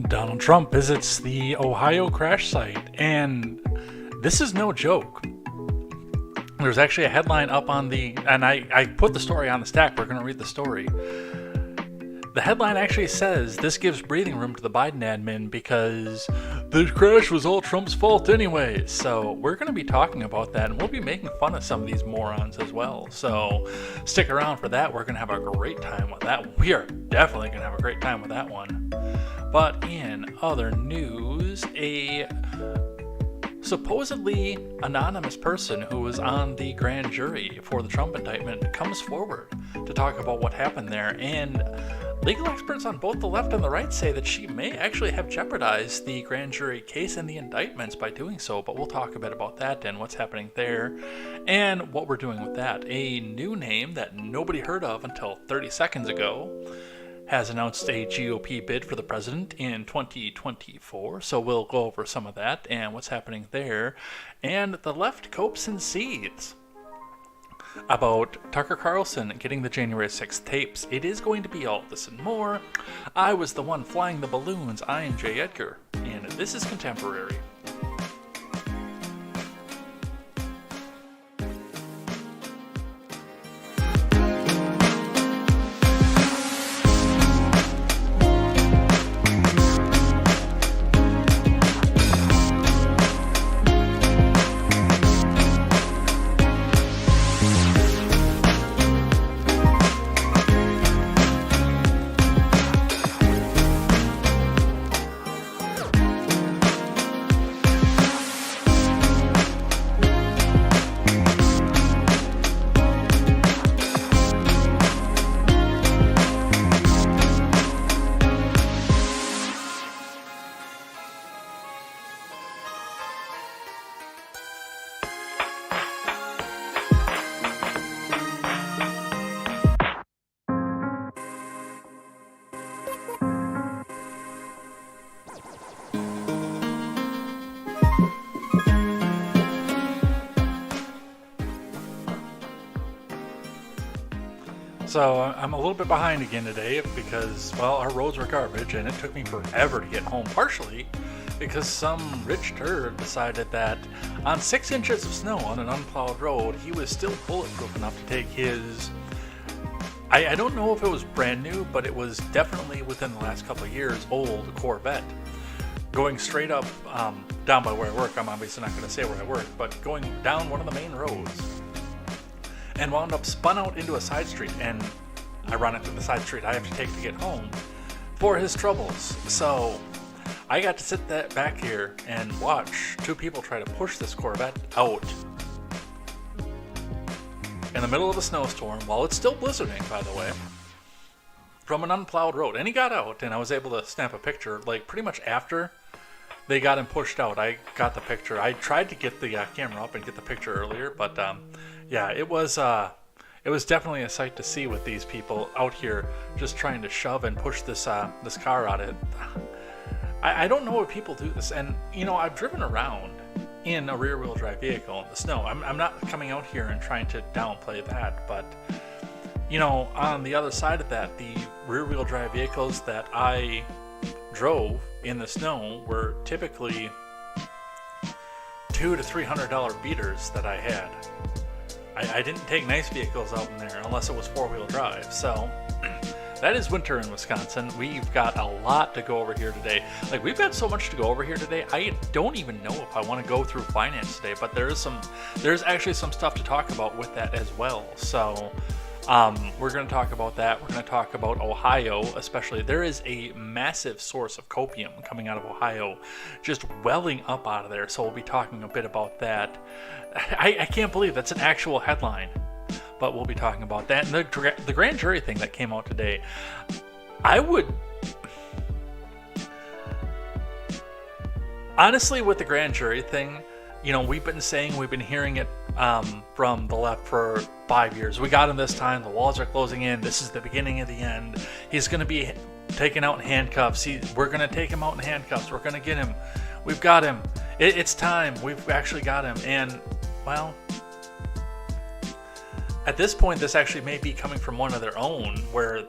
Donald Trump visits the Ohio crash site, and this is no joke. There's actually a headline up on and I put the story on the stack. We're going to read the story. The headline actually says this gives breathing room to the Biden admin because the crash was all Trump's fault anyway. So we're going to be talking about that, and we'll be making fun of some of these morons as well. So stick around for that. We're going to have a great time with that. We are definitely going to have a great time with that one. But in other news, a supposedly anonymous person who was on the grand jury for the Trump indictment comes forward to talk about what happened there, and legal experts on both the left and the right say that she may actually have jeopardized the grand jury case and the indictments by doing so, but we'll talk a bit about that and what's happening there and what we're doing with that. A new name that nobody heard of until 30 seconds ago has announced a GOP bid for the president in 2024, so we'll go over some of that and what's happening there. And the left copes and seethes about Tucker Carlson getting the January 6th tapes. It is going to be all this and more. I was the one flying the balloons. I am Jay Edgar, and this is Contemporary. So I'm a little bit behind again today because, well, our roads were garbage and it took me forever to get home, partially because some rich turd decided that on 6 inches of snow on an unplowed road, he was still bulletproof enough to take his, I don't know if it was brand new, but it was definitely within the last couple of years, old Corvette, going straight up down by where I work. I'm obviously not going to say where I work, but going down one of the main roads, and wound up spun out into a side street, and ironically the side street I have to take to get home for his troubles. So I got to sit back here and watch two people try to push this Corvette out in the middle of a snowstorm while it's still blizzarding, by the way, from an unplowed road. And he got out, and I was able to snap a picture like pretty much after they got him pushed out. I got the picture. I tried to get the camera up and get the picture earlier, but yeah, it was definitely a sight to see with these people out here just trying to shove and push this car out. I don't know what people do this, and you know, I've driven around in a rear-wheel drive vehicle in the snow. I'm not coming out here and trying to downplay that, but you know, on the other side of that, the rear-wheel drive vehicles that I drove in the snow were typically $200 to $300 beaters that I had. I didn't take nice vehicles out in there unless it was four-wheel drive. So that is winter in Wisconsin. We've got a lot to go over here today. Like, we've got so much to go over here today. I don't even know if I want to go through finance today, but there's actually some stuff to talk about with that as well. So we're going to talk about that. We're going to talk about Ohio, especially. There is a massive source of copium coming out of Ohio, just welling up out of there. So we'll be talking a bit about that. I can't believe that's an actual headline, but we'll be talking about that. And the grand jury thing that came out today, honestly, with the grand jury thing, you know, we've been hearing it from the left for 5 years. We got him this time. The walls are closing in. This is the beginning of the end. He's going to be taken out in handcuffs. We're going to take him out in handcuffs. We're going to get him. We've got him. It's time. We've actually got him. And, well, at this point, this actually may be coming from one of their own, where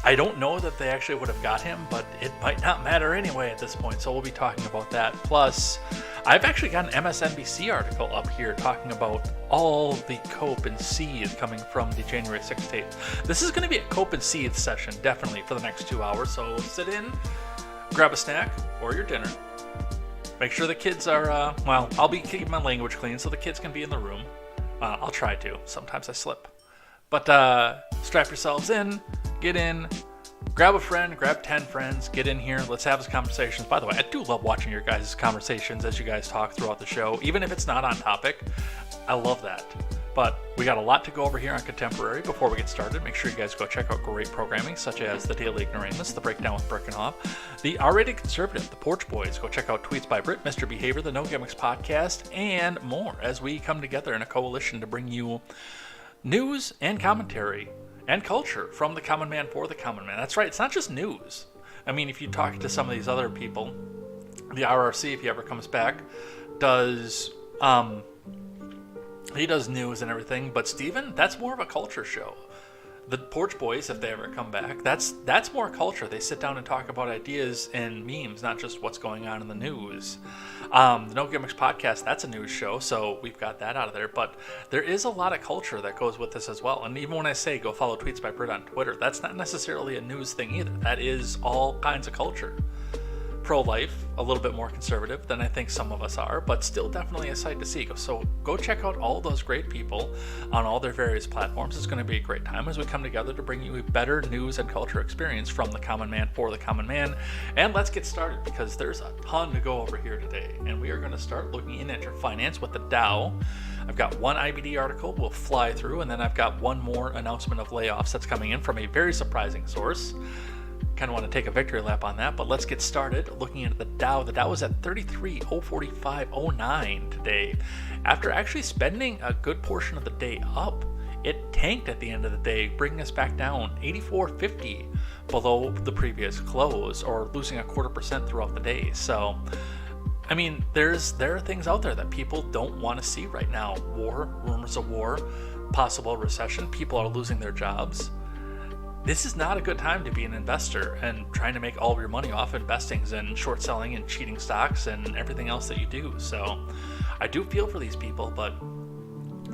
I don't know that they actually would have got him, but it might not matter anyway at this point, so we'll be talking about that. Plus, I've actually got an MSNBC article up here talking about all the cope and seethe coming from the January 6th tape. This is going to be a cope and seethe session, definitely, for the next 2 hours, so sit in, grab a snack or your dinner. Make sure the kids are, I'll be keeping my language clean so the kids can be in the room. I'll try to. Sometimes I slip. But strap yourselves in, get in, grab a friend, grab 10 friends, get in here. Let's have these conversations. By the way, I do love watching your guys' conversations as you guys talk throughout the show, even if it's not on topic. I love that. But we got a lot to go over here on Contemporary. Before we get started, make sure you guys go check out great programming such as The Daily Ignoramus, The Breakdown with Birkenhoff, The R-Rated Conservative, The Porch Boys. Go check out Tweets by Brit, Mr. Behavior, The No Gimmicks Podcast, and more as we come together in a coalition to bring you news and commentary and culture from the common man for the common man. That's right, it's not just news. I mean, if you talk to some of these other people, the RRC, if he ever comes back, does he does news and everything, but Steven, that's more of a culture show. The Porch Boys, if they ever come back, that's more culture. They sit down and talk about ideas and memes, not just what's going on in the news. The No Gimmicks Podcast, that's a news show, so we've got that out of there. But there is a lot of culture that goes with this as well. And even when I say go follow Tweets by Brit on Twitter, that's not necessarily a news thing either. That is all kinds of culture. Pro-life, a little bit more conservative than I think some of us are, but still definitely a sight to see. So go check out all those great people on all their various platforms. It's going to be a great time as we come together to bring you a better news and culture experience from the common man for the common man. And let's get started because there's a ton to go over here today. And we are going to start looking in at your finance with the Dow. I've got one IBD article we'll fly through, and then I've got one more announcement of layoffs that's coming in from a very surprising source. Kind of want to take a victory lap on that, but let's get started looking at the Dow. The Dow was at 33,045.09 today. After actually spending a good portion of the day up, it tanked at the end of the day, bringing us back down 84.50 below the previous close, or losing 0.25% throughout the day. So, I mean, there are things out there that people don't want to see right now. War, rumors of war, possible recession, people are losing their jobs. This is not a good time to be an investor and trying to make all of your money off investings and short selling and cheating stocks and everything else that you do. So I do feel for these people, but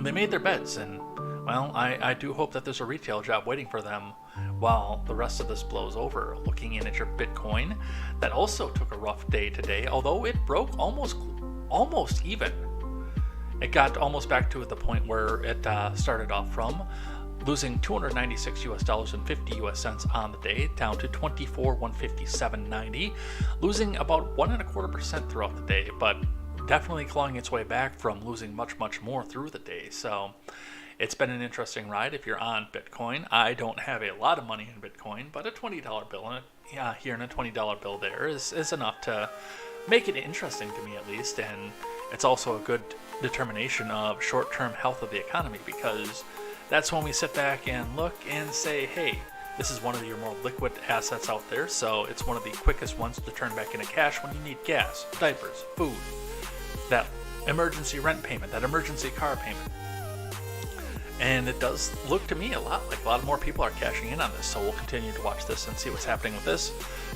they made their bets, and well, I do hope that there's a retail job waiting for them while the rest of this blows over. Looking in at your Bitcoin, that also took a rough day today, although it broke almost even. It got almost back to the point where it started off from, losing $296 and 50 US cents on the day, down to 24,157.90, losing about 1.25% throughout the day, but definitely clawing its way back from losing much more through the day. So it's been an interesting ride if you're on Bitcoin. I don't have a lot of money in Bitcoin, but a $20 bill here and a $20 bill there is enough to make it interesting to me, at least. And it's also a good determination of short-term health of the economy, because that's when we sit back and look and say, hey, this is one of your more liquid assets out there, so it's one of the quickest ones to turn back into cash when you need gas, diapers, food, that emergency rent payment, that emergency car payment. And it does look to me a lot like a lot more people are cashing in on this, so we'll continue to watch this and see what's happening with this.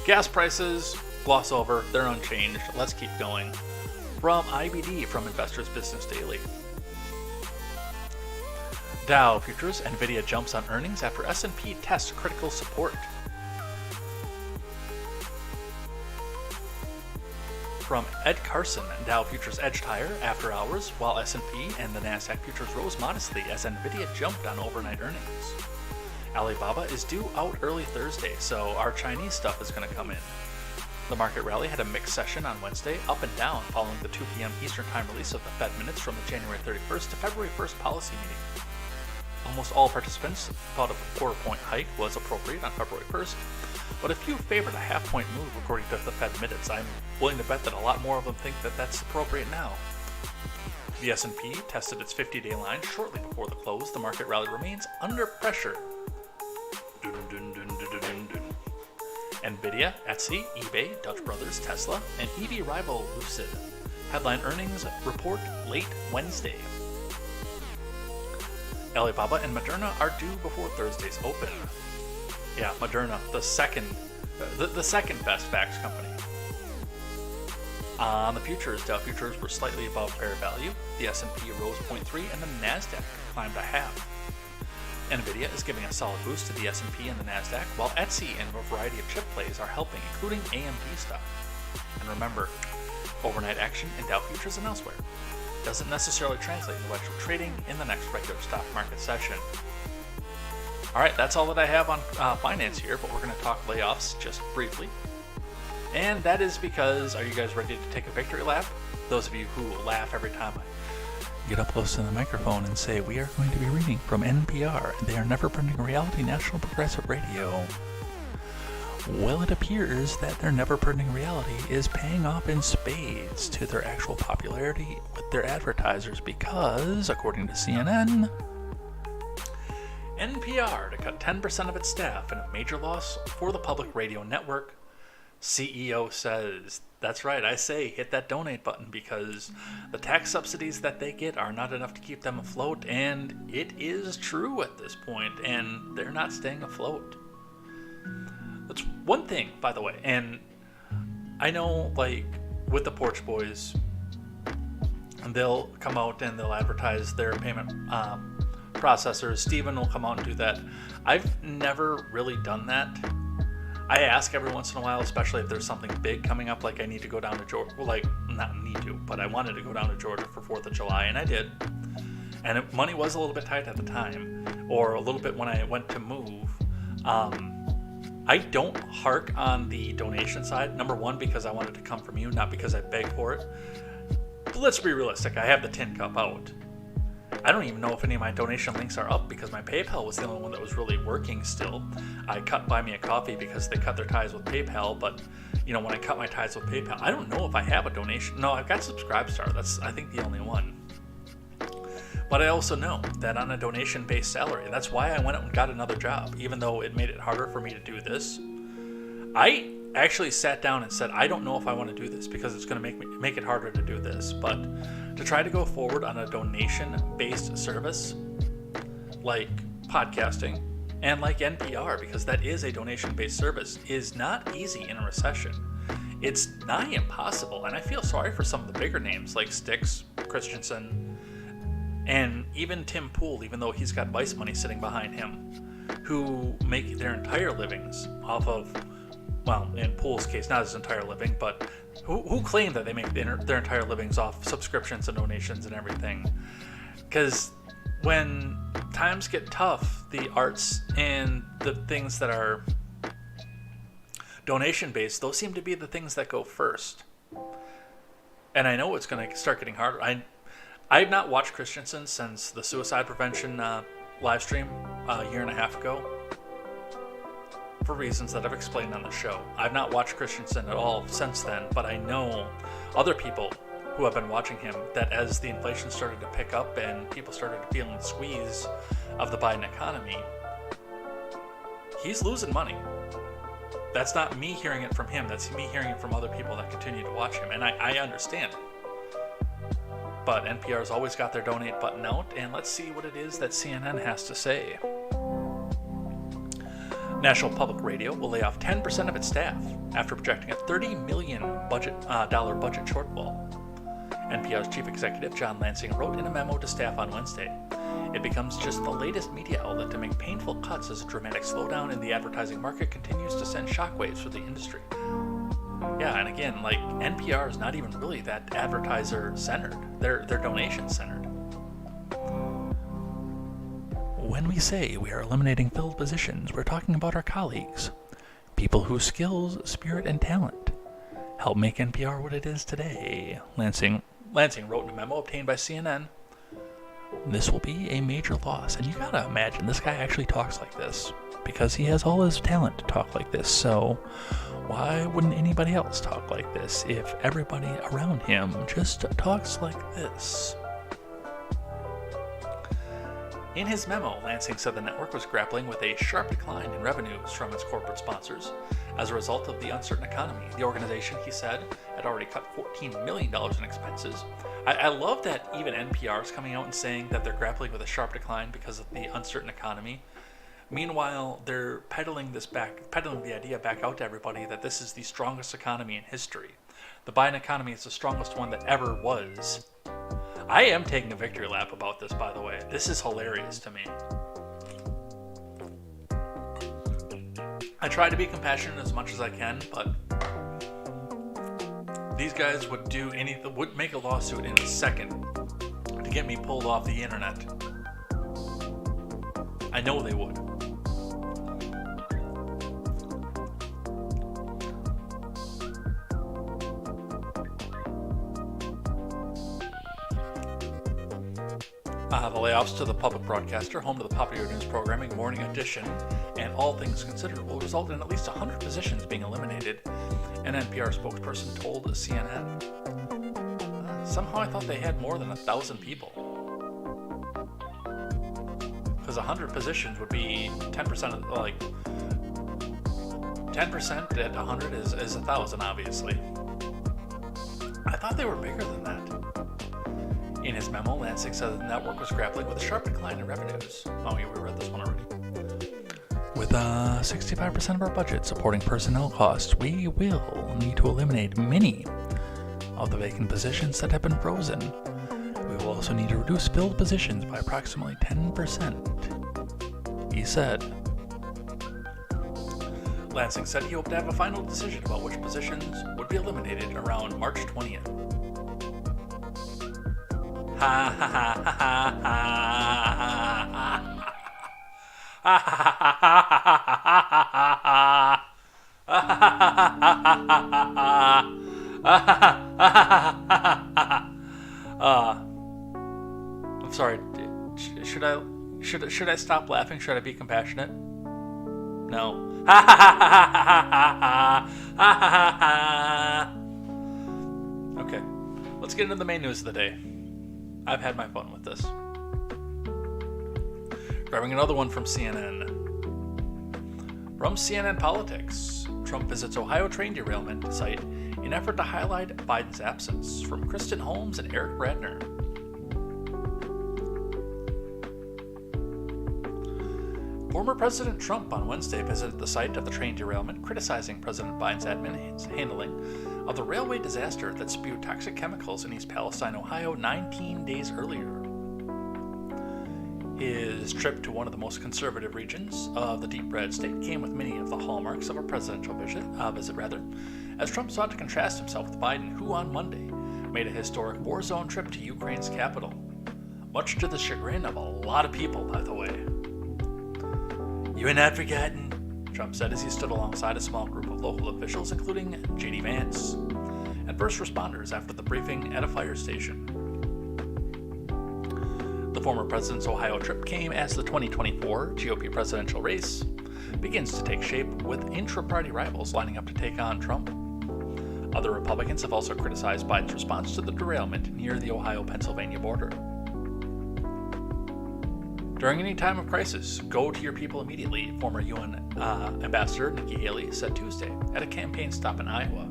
Gas prices, gloss over, they're unchanged. Let's keep going. From IBD, from Investors Business Daily. Dow Futures, Nvidia jumps on earnings after S&P tests critical support. From Ed Carson, Dow Futures edged higher after hours, while S&P and the Nasdaq Futures rose modestly as Nvidia jumped on overnight earnings. Alibaba is due out early Thursday, so our Chinese stuff is going to come in. The market rally had a mixed session on Wednesday, up and down, following the 2 p.m. Eastern Time release of the Fed minutes from the January 31st to February 1st policy meeting. Almost all participants thought a quarter-point hike was appropriate on February 1st, but a few favored a half-point move according to the Fed minutes. I'm willing to bet that a lot more of them think that that's appropriate now. The S&P tested its 50-day line shortly before the close. The market rally remains under pressure. Nvidia, Etsy, eBay, Dutch Brothers, Tesla, and EV rival Lucid. Headline earnings report late Wednesday. Alibaba and Moderna are due before Thursday's open. Yeah, Moderna, the second best fax company. On the futures, Dow futures were slightly above fair value. The S&P rose 0.3 and the Nasdaq climbed a half. Nvidia is giving a solid boost to the S&P and the Nasdaq, while Etsy and a variety of chip plays are helping, including AMD stock. And remember, overnight action in Dow futures and elsewhere doesn't necessarily translate into actual trading in the next regular stock market session. All right, that's all that I have on finance here, but we're going to talk layoffs just briefly. And that is because, are you guys ready to take a victory lap? Those of you who laugh every time I get up close to the microphone and say, we are going to be reading from NPR, and they are never printing reality National Progressive Radio. Well, it appears that their never printing reality is paying off in spades to their actual popularity with their advertisers because, according to CNN, NPR to cut 10% of its staff in a major loss for the public radio network. CEO says, that's right, I say hit that donate button because the tax subsidies that they get are not enough to keep them afloat, and it is true at this point, and they're not staying afloat. That's one thing, by the way, and I know, like, with the Porch Boys, they'll come out and they'll advertise their payment processors. Steven will come out and do that. I've never really done that. I ask every once in a while, especially if there's something big coming up, like I need to go down to Georgia. Well, like, not need to, but I wanted to go down to Georgia for 4th of July, and I did. And money was a little bit tight at the time, or a little bit when I went to move. I don't hark on the donation side. Number one, because I wanted to come from you, not because I begged for it. But let's be realistic. I have the tin cup out. I don't even know if any of my donation links are up because my PayPal was the only one that was really working still. I cut Buy Me a Coffee because they cut their ties with PayPal, but when I cut my ties with PayPal, I don't know if I have a donation. No, I've got Subscribestar. That's, I think, the only one. But I also know that on a donation-based salary, and that's why I went out and got another job, even though it made it harder for me to do this. I actually sat down and said, I don't know if I want to do this because it's going to make it harder to do this, but to try to go forward on a donation-based service like podcasting and like NPR, because that is a donation-based service, is not easy in a recession. It's nigh impossible, and I feel sorry for some of the bigger names like Styx, Christensen, and even Tim Pool, even though he's got Vice money sitting behind him, who make their entire livings off of, well, in Pool's case, not his entire living, but who claim that they make their entire livings off subscriptions and donations and everything. Because when times get tough, the arts and the things that are donation-based, those seem to be the things that go first. And I know it's going to start getting harder. I've not watched Christensen since the suicide prevention live stream a year and a half ago, for reasons that I've explained on the show. I've not watched Christensen at all since then, but I know other people who have been watching him that as the inflation started to pick up and people started feeling the squeeze of the Biden economy, he's losing money. That's not me hearing it from him, that's me hearing it from other people that continue to watch him, and I understand. But NPR's always got their donate button out, and let's see what it is that CNN has to say. National Public Radio will lay off 10% of its staff after projecting a $30 million budget shortfall. NPR's chief executive, John Lansing, wrote in a memo to staff on Wednesday, "It becomes just the latest media outlet to make painful cuts as a dramatic slowdown in the advertising market continues to send shockwaves for the industry." Yeah, and again, like, NPR is not even really that advertiser-centered. They're donation-centered. When we say we are eliminating filled positions, we're talking about our colleagues, people whose skills, spirit, and talent help make NPR what it is today. Lansing wrote in a memo obtained by CNN, "This will be a major loss." And you gotta imagine this guy actually talks like this because he has all his talent to talk like this. So why wouldn't anybody else talk like this if everybody around him just talks like this? In his memo, Lansing said the network was grappling with a sharp decline in revenues from its corporate sponsors as a result of the uncertain economy. The organization, he said, had already cut $14 million in expenses. I love that even NPR is coming out and saying that they're grappling with a sharp decline because of the uncertain economy. Meanwhile, they're peddling the idea back out to everybody that this is the strongest economy in history. The Biden economy is the strongest one that ever was. I am taking a victory lap about this, by the way. This is hilarious to me. I try to be compassionate as much as I can, but these guys would make a lawsuit in a second to get me pulled off the internet. I know they would. The layoffs to the public broadcaster, home to the popular news programming, Morning Edition, and All Things Considered will result in at least 100 positions being eliminated, an NPR spokesperson told CNN. Somehow I thought they had more than 1,000 people. Because 100 positions would be 10% of, 10% at 100 is 1,000, obviously. I thought they were bigger than that. In his memo, Lansing said the network was grappling with a sharp decline in revenues. Oh, yeah, we read this one already. With 65% of our budget supporting personnel costs, we will need to eliminate many of the vacant positions that have been frozen. We will also need to reduce filled positions by approximately 10%, he said. Lansing said he hoped to have a final decision about which positions would be eliminated around March 20th. Ha ha ha ha ha ha. I'm sorry. Should I stop laughing? Should I be compassionate? No. Okay. Let's get into the main news of the day. I've had my fun with this. Grabbing another one from CNN. From CNN Politics, Trump visits Ohio train derailment site in effort to highlight Biden's absence, from Kristen Holmes and Eric Bradner. Former President Trump on Wednesday visited the site of the train derailment, criticizing President Biden's handling of the railway disaster that spewed toxic chemicals in East Palestine, Ohio, 19 days earlier. His trip to one of the most conservative regions of the deep red state came with many of the hallmarks of a presidential visit, as Trump sought to contrast himself with Biden, who on Monday made a historic war-zone trip to Ukraine's capital, much to the chagrin of a lot of people, by the way. "You are not forgotten," Trump said as he stood alongside a small group of local officials, including J.D. Vance, and first responders after the briefing at a fire station. The former president's Ohio trip came as the 2024 GOP presidential race begins to take shape, with intra-party rivals lining up to take on Trump. Other Republicans have also criticized Biden's response to the derailment near the Ohio-Pennsylvania border. "During any time of crisis, go to your people immediately," former UN Ambassador Nikki Haley said Tuesday at a campaign stop in Iowa.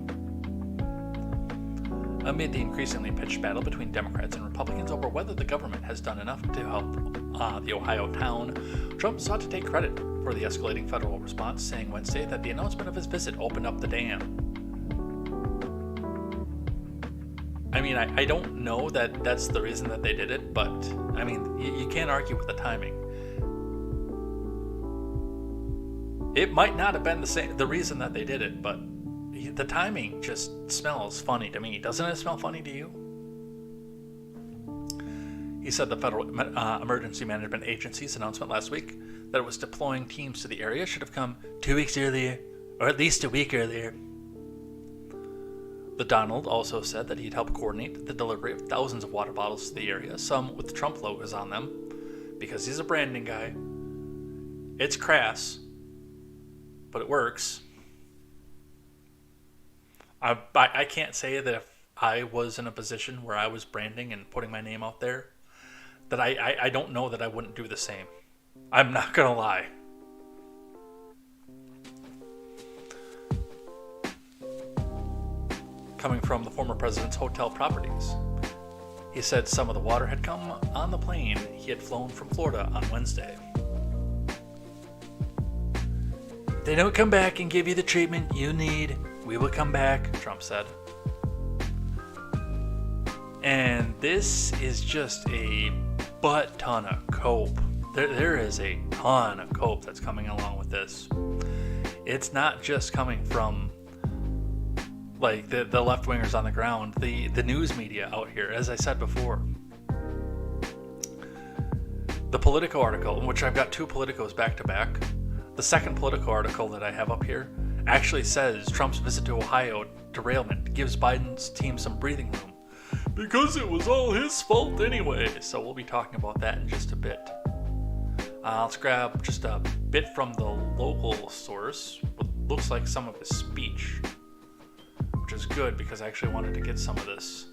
Amid the increasingly pitched battle between Democrats and Republicans over whether the government has done enough to help the Ohio town, Trump sought to take credit for the escalating federal response, saying Wednesday that the announcement of his visit opened up the dam. I mean, I don't know that that's the reason that they did it, but, I mean, you can't argue with the timing. It might not have been the reason that they did it, but the timing just smells funny to me. Doesn't it smell funny to you? He said the Federal Emergency Management Agency's announcement last week that it was deploying teams to the area should have come 2 weeks earlier, or at least a week earlier. The Donald also said that he'd help coordinate the delivery of thousands of water bottles to the area, some with Trump logos on them, because he's a branding guy. It's crass, but it works. I can't say that if I was in a position where I was branding and putting my name out there, that I don't know that I wouldn't do the same. I'm not going to lie. Coming from the former president's hotel properties, he said some of the water had come on the plane he had flown from Florida on Wednesday. they don't come back and give you the treatment you need, we will come back, Trump said. And this is just a butt ton of cope. There is a ton of cope that's coming along with this. It's not just coming from like the left-wingers on the ground, the news media out here. As I said before, the Politico article, in which I've got two Politicos back to back, the second Politico article that I have up here actually says Trump's visit to Ohio derailment gives Biden's team some breathing room because it was all his fault anyway. So we'll be talking about that in just a bit. Let's grab just a bit from the local source, what looks like some of his speech, which is good because I actually wanted to get some of this.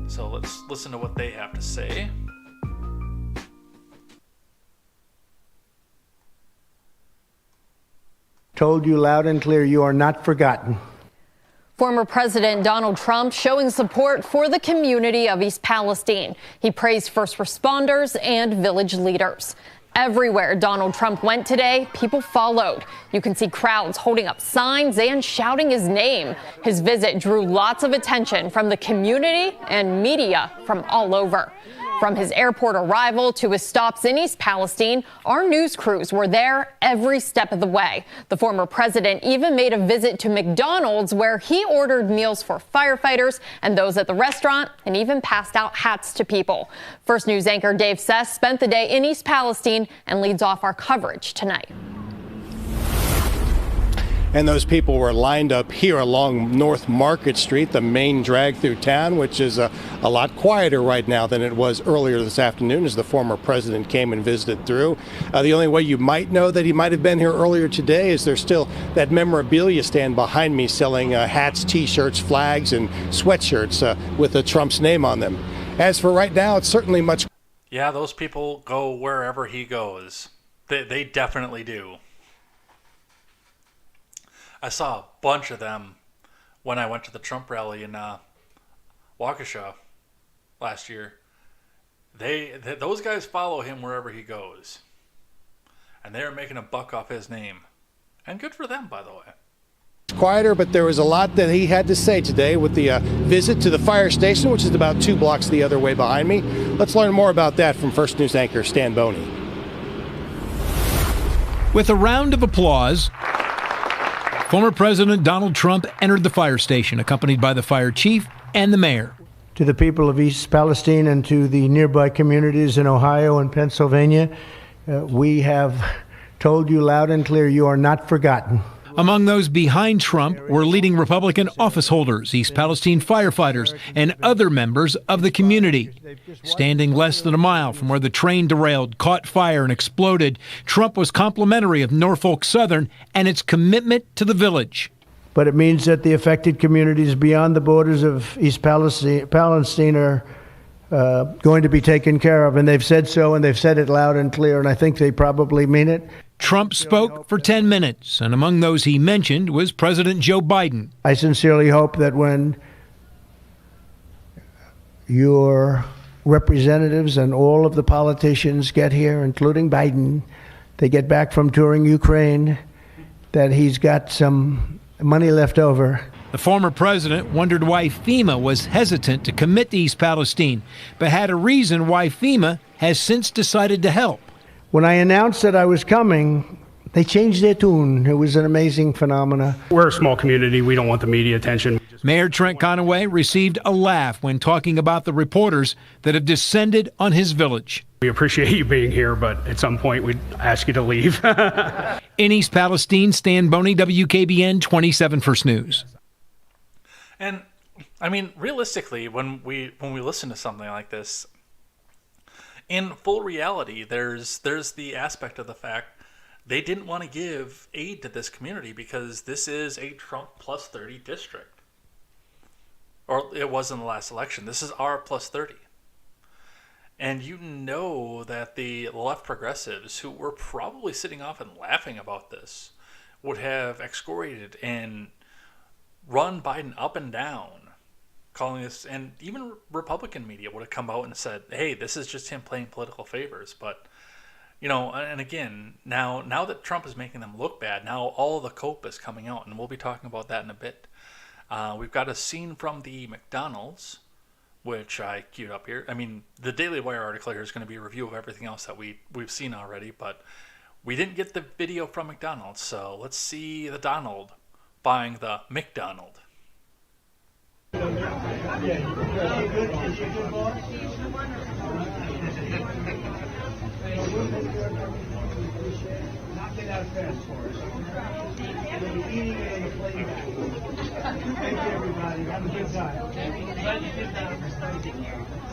So let's listen to what they have to say. Told you loud and clear, you are not forgotten. Former President Donald Trump showing support for the community of East Palestine. He praised first responders and village leaders. Everywhere Donald Trump went today, people followed. You can see crowds holding up signs and shouting his name. His visit drew lots of attention from the community and media from all over. From his airport arrival to his stops in East Palestine, our news crews were there every step of the way. The former president even made a visit to McDonald's where he ordered meals for firefighters and those at the restaurant and even passed out hats to people. First News anchor Dave Sess spent the day in East Palestine and leads off our coverage tonight. And those people were lined up here along North Market Street, the main drag through town, which is a lot quieter right now than it was earlier this afternoon as the former president came and visited through. The only way you might know that he might have been here earlier today is there's still that memorabilia stand behind me selling hats, T-shirts, flags, and sweatshirts with Trump's name on them. As for right now, it's certainly much. Yeah, those people go wherever he goes. They definitely do. I saw a bunch of them when I went to the Trump rally in Waukesha last year. Those guys follow him wherever he goes. And they're making a buck off his name. And good for them, by the way. Quieter, but there was a lot that he had to say today with the visit to the fire station, which is about 2 blocks the other way behind me. Let's learn more about that from First News anchor Stan Boney. With a round of applause, former President Donald Trump entered the fire station, accompanied by the fire chief and the mayor. To the people of East Palestine and to the nearby communities in Ohio and Pennsylvania, we have told you loud and clear, you are not forgotten. Among those behind Trump were leading Republican office holders, East Palestine firefighters, and other members of the community. Standing less than a mile from where the train derailed, caught fire, and exploded, Trump was complimentary of Norfolk Southern and its commitment to the village. But it means that the affected communities beyond the borders of East Palestine are going to be taken care of. And they've said so, and they've said it loud and clear, and I think they probably mean it. Trump spoke for 10 minutes, and among those he mentioned was President Joe Biden. I sincerely hope that when your representatives and all of the politicians get here, including Biden, they get back from touring Ukraine, that he's got some money left over. The former president wondered why FEMA was hesitant to commit to East Palestine, but had a reason why FEMA has since decided to help. When I announced that I was coming, they changed their tune. It was an amazing phenomenon. We're a small community. We don't want the media attention. Mayor Trent Conaway received a laugh when talking about the reporters that have descended on his village. We appreciate you being here, but at some point we'd ask you to leave. In East Palestine, Stan Boney, WKBN 27 First News. And I mean, realistically, when we listen to something like this, in full reality, there's the aspect of the fact they didn't want to give aid to this community because this is a Trump plus 30 district. Or it was in the last election. This is our plus 30. And you know that the left progressives, who were probably sitting off and laughing about this, would have excoriated and run Biden up and down, calling this, and even Republican media would have come out and said, hey, this is just him playing political favors. But You know, and again, now that Trump is making them look bad, now all the cope is coming out, and we'll be talking about that in a bit. We've got a scene from the McDonald's, which I queued up here. I mean, the Daily Wire article here is going to be a review of everything else that we've seen already, but we didn't get the video from McDonald's, so let's see the Donald buying the McDonald. Thank you, everybody. Have a good time. Glad you came down.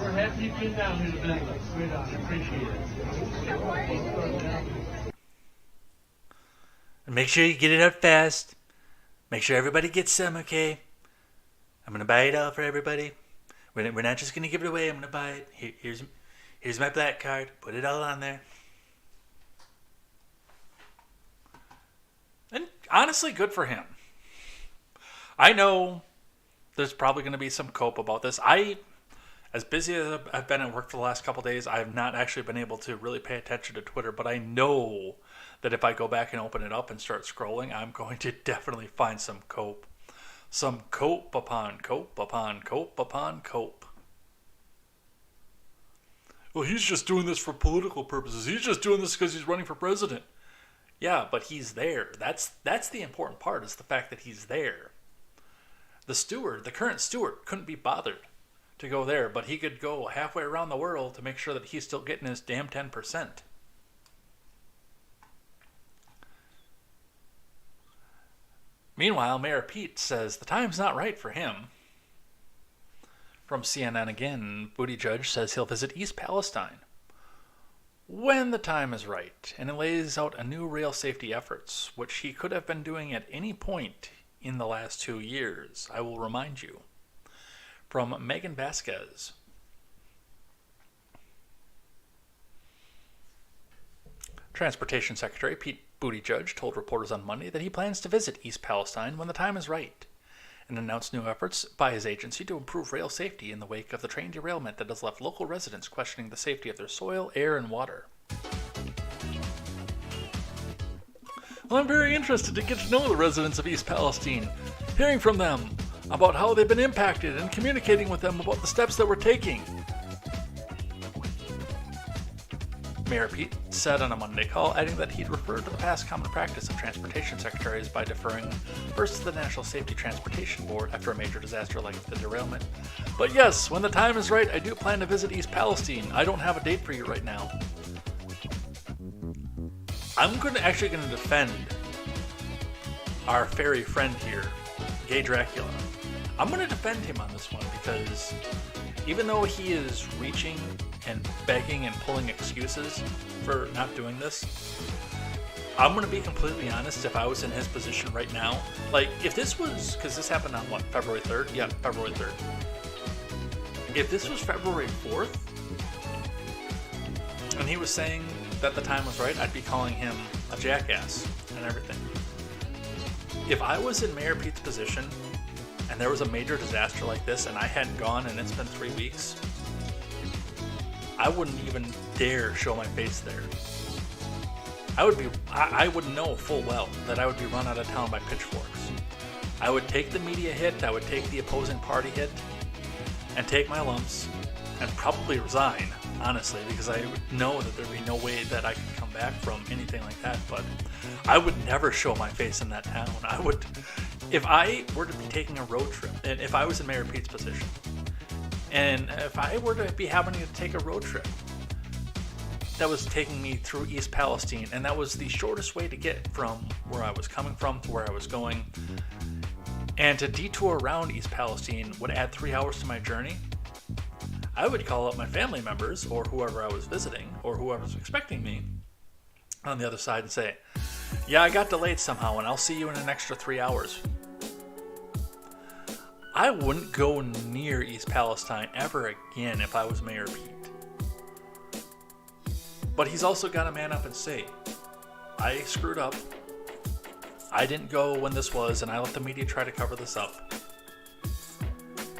We're happy you came down here to visit us. Great on. Appreciate it. And make sure you get it out fast. Make sure everybody gets some, okay? I'm going to buy it all for everybody. We're not just going to give it away. I'm going to buy it. Here's my black card. Put it all on there. And honestly, good for him. I know there's probably going to be some cope about this. As busy as I've been at work for the last couple of days, I have not actually been able to really pay attention to Twitter, but I know that if I go back and open it up and start scrolling, I'm going to definitely find some cope. Some cope upon cope upon cope upon cope. Well, he's just doing this for political purposes. He's just doing this because he's running for president. Yeah, but he's there. That's the important part, is the fact that he's there. The current steward, couldn't be bothered to go there, but he could go halfway around the world to make sure that he's still getting his damn 10%. Meanwhile, Mayor Pete says the time's not right for him. From CNN again, Buttigieg says he'll visit East Palestine when the time is right, and it lays out a new rail safety efforts, which he could have been doing at any point in the last 2 years, I will remind you. From Megan Vasquez. Transportation Secretary Pete Buttigieg told reporters on Monday that he plans to visit East Palestine when the time is right, and announced new efforts by his agency to improve rail safety in the wake of the train derailment that has left local residents questioning the safety of their soil, air, and water. Well, I'm very interested to get to know the residents of East Palestine, hearing from them about how they've been impacted and communicating with them about the steps that we're taking. Mayor Pete said on a Monday call, adding that he'd referred to the past common practice of transportation secretaries by deferring first to the National Safety Transportation Board after a major disaster like the derailment. But yes, when the time is right, I do plan to visit East Palestine. I don't have a date for you right now. I'm actually going to defend our fairy friend here, Gay Dracula. I'm going to defend him on this one because even though he is reaching and begging and pulling excuses for not doing this, I'm going to be completely honest. If I was in his position right now, like if this was, because this happened on what, February 3rd? Yeah, February 3rd. If this was February 4th, and he was saying that the time was right, I'd be calling him a jackass and everything. If I was in Mayor Pete's position and there was a major disaster like this and I hadn't gone and it's been 3 weeks, I wouldn't even dare show my face there. I would know full well that I would be run out of town by pitchforks. I would take the media hit, I would take the opposing party hit, and take my lumps, and probably resign, honestly, because I would know that there'd be no way that I could come back from anything like that, but I would never show my face in that town. If I were to be taking a road trip, and if I was in Mayor Pete's position, and if I were to be having to take a road trip that was taking me through East Palestine, and that was the shortest way to get from where I was coming from to where I was going, and to detour around East Palestine would add 3 hours to my journey, I would call up my family members or whoever I was visiting or whoever was expecting me on the other side and say, yeah, I got delayed somehow and I'll see you in an extra 3 hours. I wouldn't go near East Palestine ever again if I was Mayor Pete. But he's also got to man up and say, I screwed up. I didn't go when this was, and I let the media try to cover this up.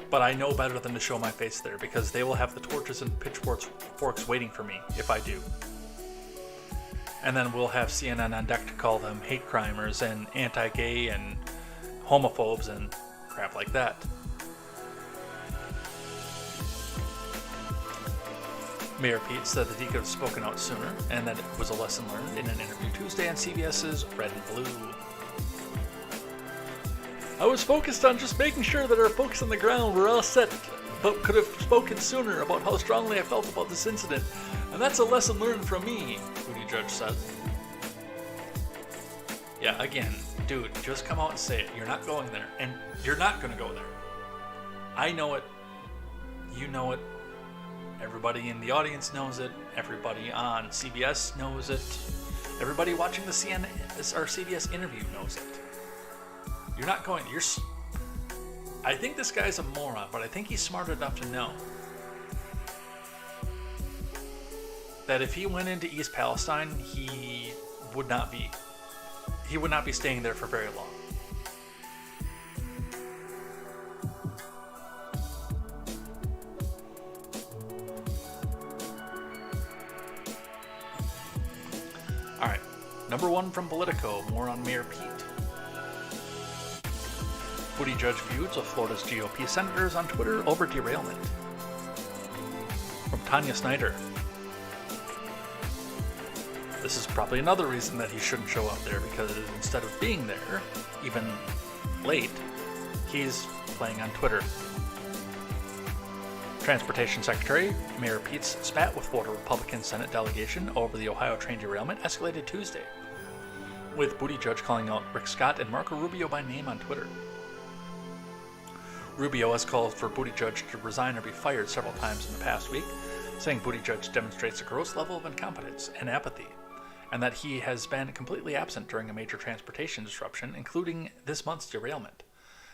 But I know better than to show my face there, because they will have the torches and pitchforks waiting for me if I do. And then we'll have CNN on deck to call them hate crimers and anti-gay and homophobes and crap like that. Mayor Pete said that he could have spoken out sooner and that it was a lesson learned in an interview Tuesday on CBS's Red and Blue. I was focused on just making sure that our folks on the ground were all set, but could have spoken sooner about how strongly I felt about this incident. And that's a lesson learned from me, Buttigieg said. Yeah, again, dude, just come out and say it. You're not going there. And you're not going to go there. I know it. You know it. Everybody in the audience knows it. Everybody on CBS knows it. Everybody watching the CNN or CBS interview knows it. You're not going. I think this guy's a moron, but I think he's smart enough to know that if he went into East Palestine, he would not be staying there for very long. All right, number one from Politico, more on Mayor Pete. Buttigieg feuds with Florida's GOP senators on Twitter over derailment. From Tanya Snyder. This is probably another reason that he shouldn't show up there, because instead of being there, even late, he's playing on Twitter. Transportation Secretary Mayor Pete's spat with Florida Republican Senate delegation over the Ohio train derailment escalated Tuesday, with Buttigieg calling out Rick Scott and Marco Rubio by name on Twitter. Rubio has called for Buttigieg to resign or be fired several times in the past week, saying Buttigieg demonstrates a gross level of incompetence and apathy, and that he has been completely absent during a major transportation disruption, including this month's derailment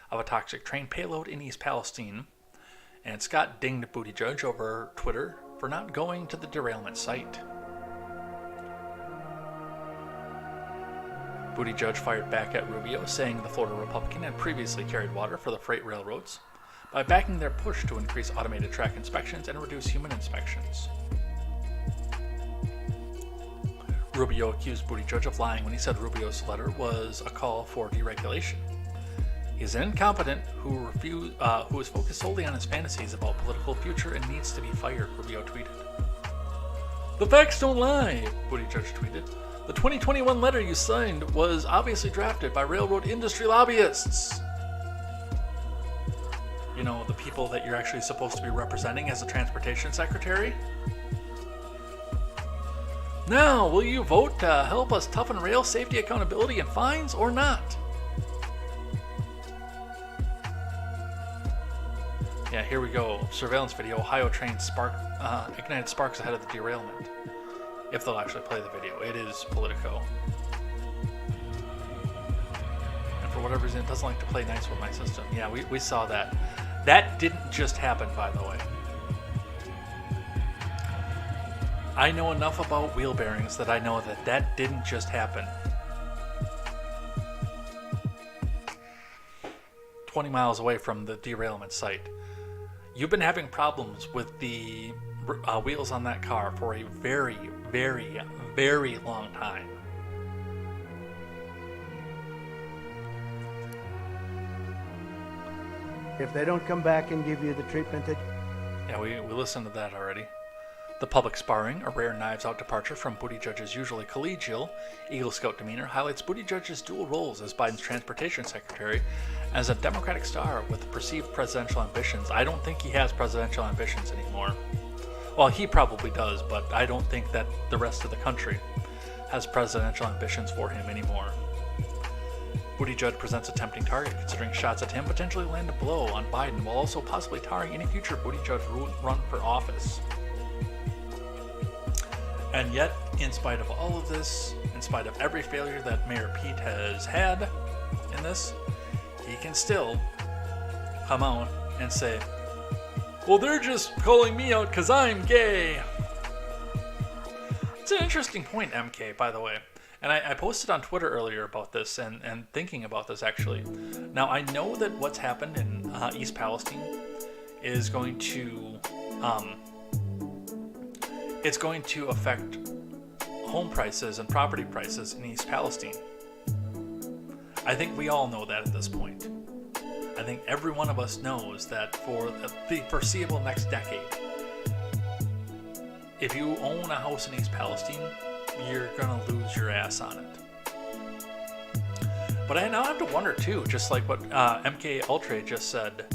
of a toxic train payload in East Palestine. And Scott dinged Buttigieg over Twitter for not going to the derailment site. Buttigieg fired back at Rubio, saying the Florida Republican had previously carried water for the freight railroads by backing their push to increase automated track inspections and reduce human inspections. Rubio accused Buttigieg of lying when he said Rubio's letter was a call for deregulation. He's an incompetent who is focused solely on his fantasies about political future and needs to be fired, Rubio tweeted. The facts don't lie, Buttigieg tweeted. The 2021 letter you signed was obviously drafted by railroad industry lobbyists. You know, the people that you're actually supposed to be representing as a transportation secretary? Now, will you vote to help us toughen rail safety, accountability, and fines, or not? Yeah, here we go. Surveillance video. Ohio train ignited sparks ahead of the derailment. If they'll actually play the video. It is Politico. And for whatever reason, it doesn't like to play nice with my system. Yeah, we saw that. That didn't just happen, by the way. I know enough about wheel bearings that I know that didn't just happen. 20 miles away from the derailment site. You've been having problems with the wheels on that car for a very, very, very long time. If they don't come back and give you the treatment that... Yeah, we listened to that already. The public sparring, a rare knives-out departure from Buttigieg's usually collegial Eagle Scout demeanor, highlights Buttigieg's dual roles as Biden's transportation secretary as a Democratic star with perceived presidential ambitions. I don't think he has presidential ambitions anymore. Well, he probably does, but I don't think that the rest of the country has presidential ambitions for him anymore. Buttigieg presents a tempting target, considering shots at him potentially land a blow on Biden, while also possibly tarring any future Buttigieg run for office. And yet, in spite of all of this, in spite of every failure that Mayor Pete has had in this, he can still come out and say, well, they're just calling me out because I'm gay. It's an interesting point, MK, by the way. And I posted on Twitter earlier about this and thinking about this, actually. Now, I know that what's happened in East Palestine is going to... it's going to affect home prices and property prices in East Palestine. I think we all know that at this point. I think every one of us knows that for the foreseeable next decade, if you own a house in East Palestine, you're gonna lose your ass on it. But I now have to wonder too, just like what MK Ultra just said,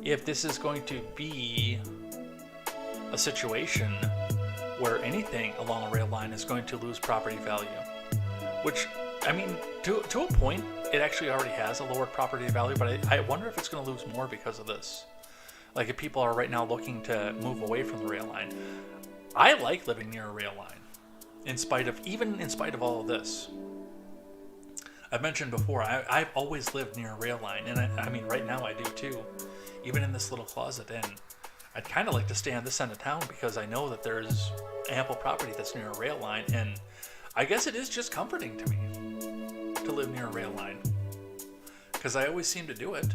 if this is going to be a situation where anything along a rail line is going to lose property value. Which, I mean, to a point, it actually already has a lowered property value, but I wonder if it's going to lose more because of this. Like, if people are right now looking to move away from the rail line. I like living near a rail line, even in spite of all of this. I've mentioned before, I've always lived near a rail line, and I mean, right now I do too, even in this little closet inn. I'd kind of like to stay on this end of town because I know that there's ample property that's near a rail line, and I guess it is just comforting to me to live near a rail line because I always seem to do it.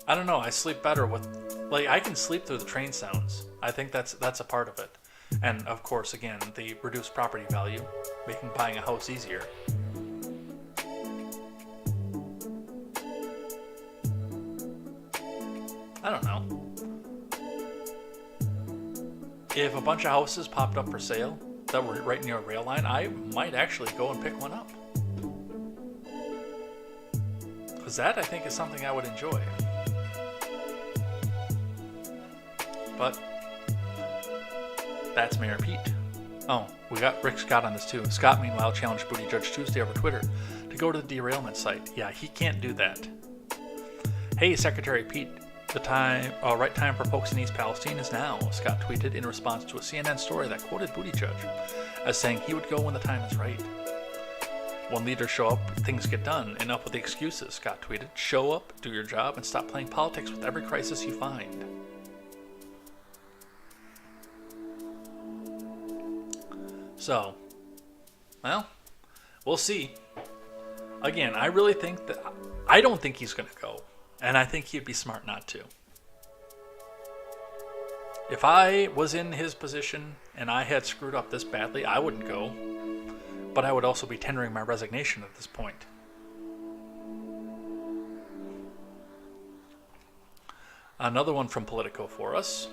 I don't know, I sleep better with, like, I can sleep through the train sounds. I think that's a part of it. And of course, again, the reduced property value, making buying a house easier. I don't know. If a bunch of houses popped up for sale that were right near a rail line, I might actually go and pick one up. Because that, I think, is something I would enjoy. But that's Mayor Pete. Oh, we got Rick Scott on this too. Scott, meanwhile, challenged Booty Judge Tuesday over Twitter to go to the derailment site. Yeah, he can't do that. Hey, Secretary Pete, the right time for folks in East Palestine is now, Scott tweeted in response to a CNN story that quoted Booty Judge as saying he would go when the time is right. When leaders show up, things get done. Enough with the excuses, Scott tweeted. Show up, do your job, and stop playing politics with every crisis you find. So, well, we'll see. Again, I really think that, I don't think he's going to go. And I think he'd be smart not to. If I was in his position and I had screwed up this badly, I wouldn't go. But I would also be tendering my resignation at this point. Another one from Politico for us.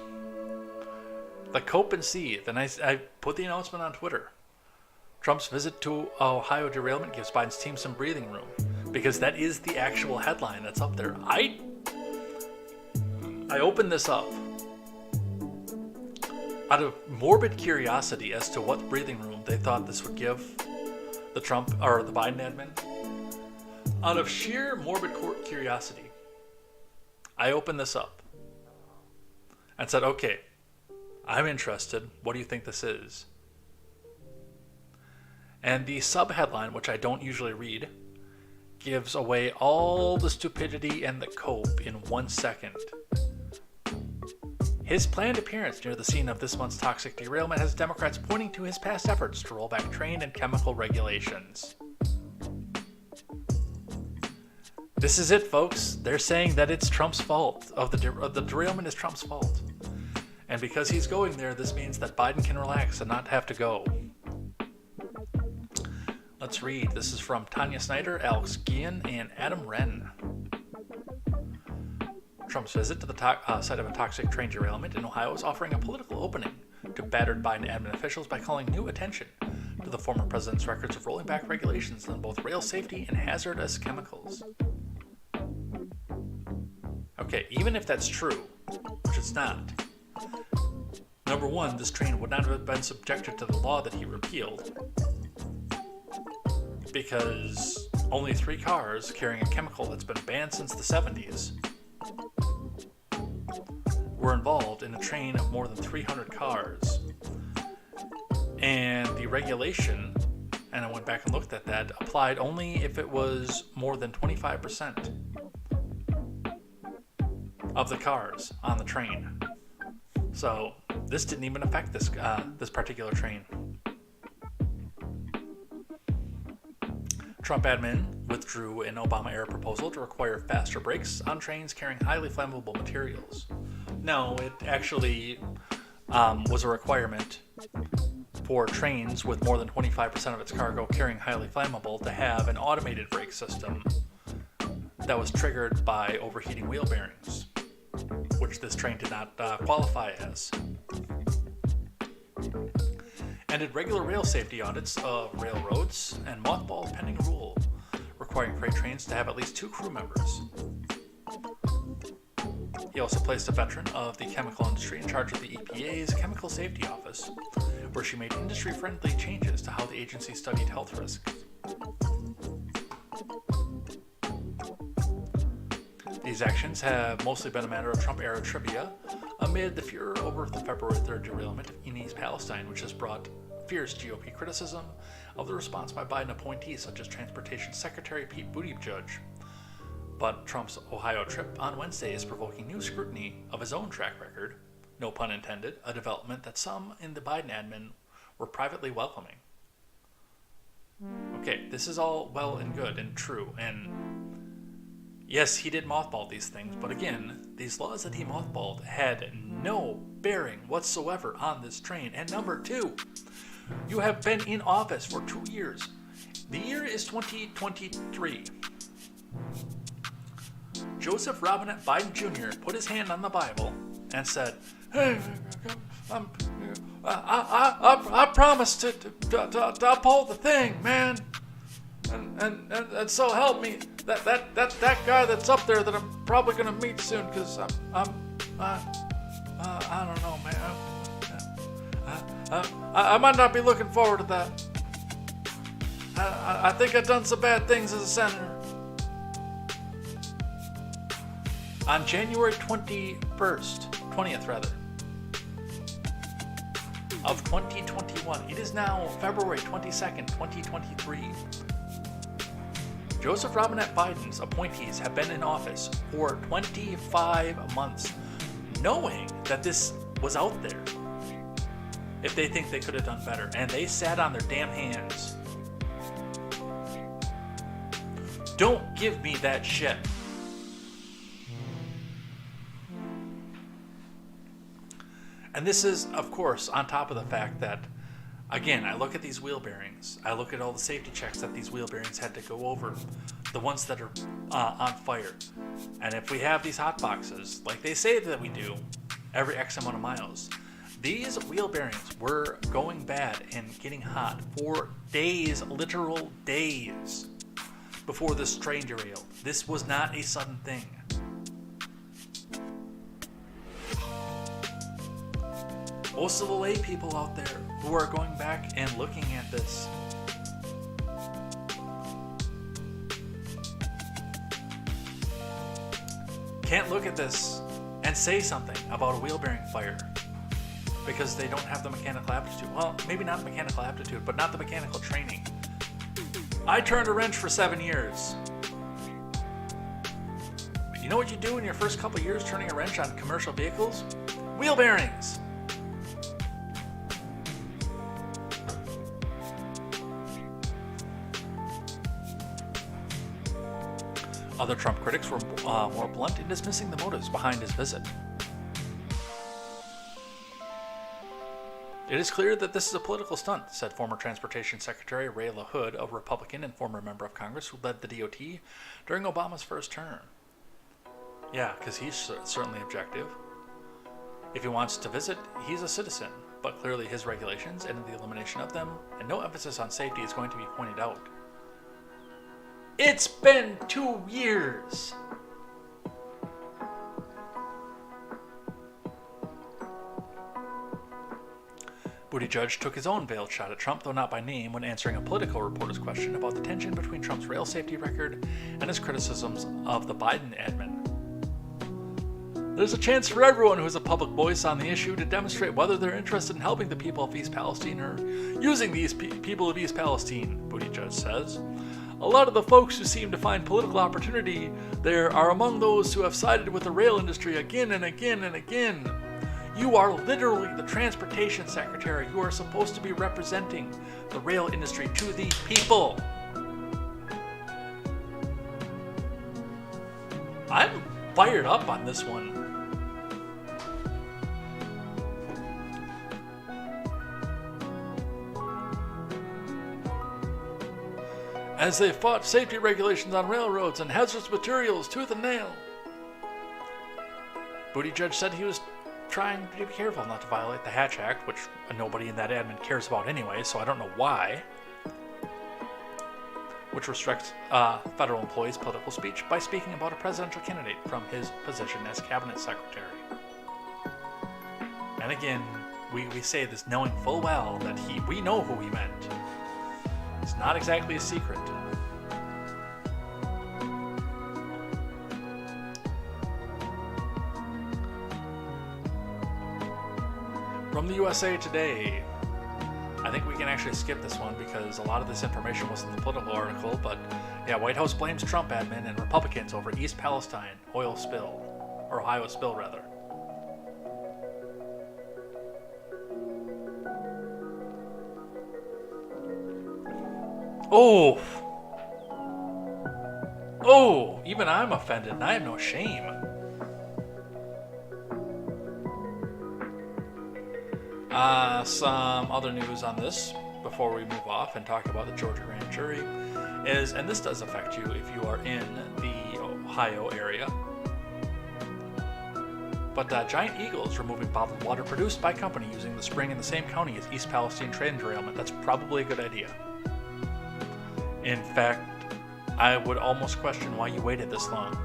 The KTZed, and I put the announcement on Twitter. Trump's visit to Ohio derailment gives Biden's team some breathing room. Because that is the actual headline that's up there. I opened this up out of morbid curiosity as to what breathing room they thought this would give the Trump or the Biden admin. Out of sheer morbid curiosity, I opened this up and said, okay, I'm interested. What do you think this is? And the sub-headline, which I don't usually read, gives away all the stupidity and the cope in 1 second. His planned appearance near the scene of this month's toxic derailment has Democrats pointing to his past efforts to roll back train and chemical regulations. This is it, folks. They're saying that it's Trump's fault. The derailment is Trump's fault. And because he's going there, this means that Biden can relax and not have to go. Let's read. This is from Tanya Snyder, Alex Guillen, and Adam Wren. Trump's visit to the site of a toxic train derailment in Ohio is offering a political opening to battered Biden admin officials by calling new attention to the former president's records of rolling back regulations on both rail safety and hazardous chemicals. Okay, even if that's true, which it's not, number one, this train would not have been subjected to the law that he repealed, because only 3 cars carrying a chemical that's been banned since the 70s were involved in a train of more than 300 cars. And the regulation, and I went back and looked at that, applied only if it was more than 25% of the cars on the train. So this didn't even affect this particular train. Trump admin withdrew an Obama-era proposal to require faster brakes on trains carrying highly flammable materials. No, it actually was a requirement for trains with more than 25% of its cargo carrying highly flammable to have an automated brake system that was triggered by overheating wheel bearings, which this train did not qualify as. And did regular rail safety audits of railroads and mothballed pending rule requiring freight trains to have at least 2 crew members. He also placed a veteran of the chemical industry in charge of the EPA's Chemical Safety Office, where she made industry-friendly changes to how the agency studied health risks. These actions have mostly been a matter of Trump-era trivia amid the furor over the February 3rd derailment in East Palestine, which has brought fierce GOP criticism of the response by Biden appointees such as Transportation Secretary Pete Buttigieg. But Trump's Ohio trip on Wednesday is provoking new scrutiny of his own track record, no pun intended, a development that some in the Biden admin were privately welcoming. Okay, this is all well and good and true, and yes, he did mothball these things, but again, these laws that he mothballed had no bearing whatsoever on this train. And number 2, you have been in office for 2 years. The year is 2023. Joseph Robinette Biden Jr. put his hand on the Bible and said, "Hey, I promised to uphold the thing, man, and so help me. That guy that's up there that I'm probably gonna meet soon, because I don't know, man. I might not be looking forward to that. I think I've done some bad things as a senator." On January 20th of 2021, it is now February 22nd, 2023. Joseph Robinette Biden's appointees have been in office for 25 months, knowing that this was out there. If they think they could have done better, and they sat on their damn hands. Don't give me that shit. And this is, of course, on top of the fact that, again, I look at these wheel bearings. I look at all the safety checks that these wheel bearings had to go over, the ones that are on fire. And if we have these hot boxes, like they say that we do, every X amount of miles, these wheel bearings were going bad and getting hot for days, literal days, before this train derailed. This was not a sudden thing. Most of the lay people out there who are going back and looking at this can't look at this and say something about a wheel bearing fire because they don't have the mechanical aptitude. Well, maybe not mechanical aptitude, but not the mechanical training. I turned a wrench for 7 years. You know what you do in your first couple years turning a wrench on commercial vehicles? Wheel bearings. Other Trump critics were more blunt in dismissing the motives behind his visit. "It is clear that this is a political stunt," said former Transportation Secretary Ray LaHood, a Republican and former member of Congress who led the DOT during Obama's first term. Yeah, because he's certainly objective. If he wants to visit, he's a citizen, but clearly his regulations and the elimination of them, and no emphasis on safety, is going to be pointed out. It's been 2 years. Buttigieg took his own veiled shot at Trump, though not by name, when answering a political reporter's question about the tension between Trump's rail safety record and his criticisms of the Biden admin. "There's a chance for everyone who has a public voice on the issue to demonstrate whether they're interested in helping the people of East Palestine or using these people of East Palestine," Buttigieg says. "A lot of the folks who seem to find political opportunity there are among those who have sided with the rail industry again and again and again. You are literally the transportation secretary. You are supposed to be representing the rail industry to the people." I'm fired up on this one. as they fought safety regulations on railroads and hazardous materials tooth and nail. Buttigieg said he was trying to be careful not to violate the Hatch Act, which nobody in that admin cares about anyway, so I don't know why, which restricts federal employees' political speech by speaking about a presidential candidate from his position as cabinet secretary. And again, we say this knowing full well that we know who he meant. It's not exactly a secret. From the USA Today, I think we can actually skip this one because a lot of this information was in the political article, but yeah, White House blames Trump admin and Republicans over East Palestine oil spill, or Ohio spill rather. Oh, even I'm offended and I have no shame. Some other news on this before we move off and talk about the Georgia grand jury is, and this does affect you if you are in the Ohio area, but Giant Eagle is removing bottled water produced by company using the spring in the same county as East Palestine train derailment. That's probably a good idea. In fact, I would almost question why you waited this long.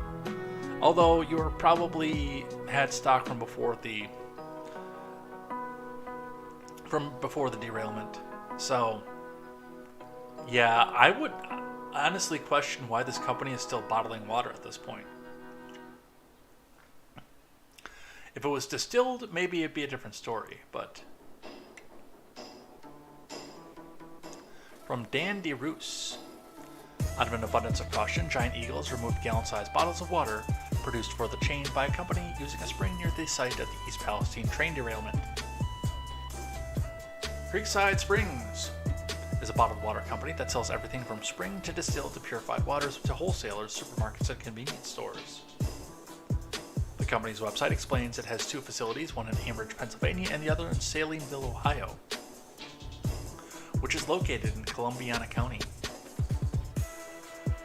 Although you were probably had stock from before the derailment. So, yeah, I would honestly question why this company is still bottling water at this point. If it was distilled, maybe it'd be a different story, but... From Dan DeRoos. Out of an abundance of caution, Giant Eagle has removed gallon-sized bottles of water produced for the chain by a company using a spring near the site of the East Palestine train derailment. Creekside Springs is a bottled water company that sells everything from spring to distilled to purified waters to wholesalers, supermarkets, and convenience stores. The company's website explains it has two facilities, one in Ambridge, Pennsylvania, and the other in Salineville, Ohio, which is located in Columbiana County.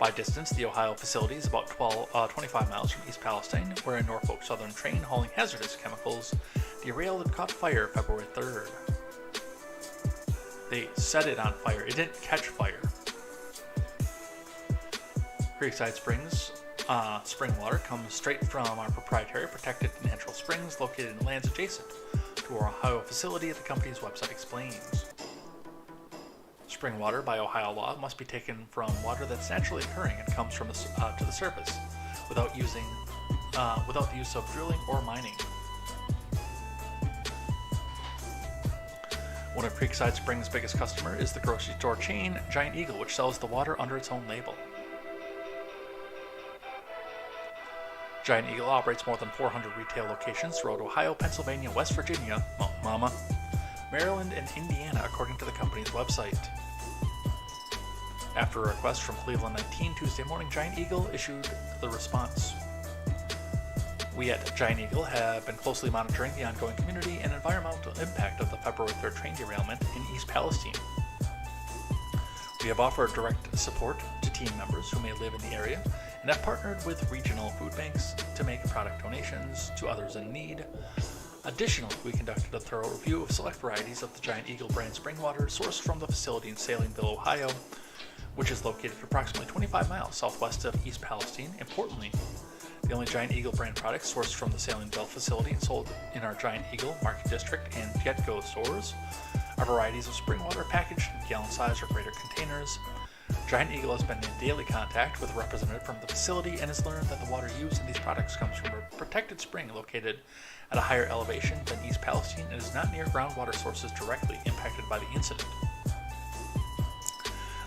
By distance, the Ohio facility is about 25 miles from East Palestine, where a Norfolk Southern train hauling hazardous chemicals derailed and caught fire February 3rd. They set it on fire. It didn't catch fire. Creekside Springs spring water comes straight from our proprietary protected natural springs located in lands adjacent to our Ohio facility, the company's website explains. Spring water, by Ohio law, must be taken from water that's naturally occurring and comes from to the surface without the use of drilling or mining. One of Creekside Springs' biggest customer is the grocery store chain Giant Eagle, which sells the water under its own label. Giant Eagle operates more than 400 retail locations throughout Ohio, Pennsylvania, West Virginia, Mama, Maryland, and Indiana, according to the company's website. After a request from Cleveland 19 Tuesday morning, Giant Eagle issued the response. We at Giant Eagle have been closely monitoring the ongoing community and environmental impact of the February 3rd train derailment in East Palestine. We have offered direct support to team members who may live in the area and have partnered with regional food banks to make product donations to others in need. Additionally, we conducted a thorough review of select varieties of the Giant Eagle brand spring water sourced from the facility in Salineville, Ohio, which is located approximately 25 miles southwest of East Palestine. Importantly, the only Giant Eagle brand products sourced from the Salineville facility and sold in our Giant Eagle Market District and GetGo stores are varieties of spring water packaged in gallon size or greater containers. Giant Eagle has been in daily contact with a representative from the facility and has learned that the water used in these products comes from a protected spring located at a higher elevation than East Palestine and is not near groundwater sources directly impacted by the incident.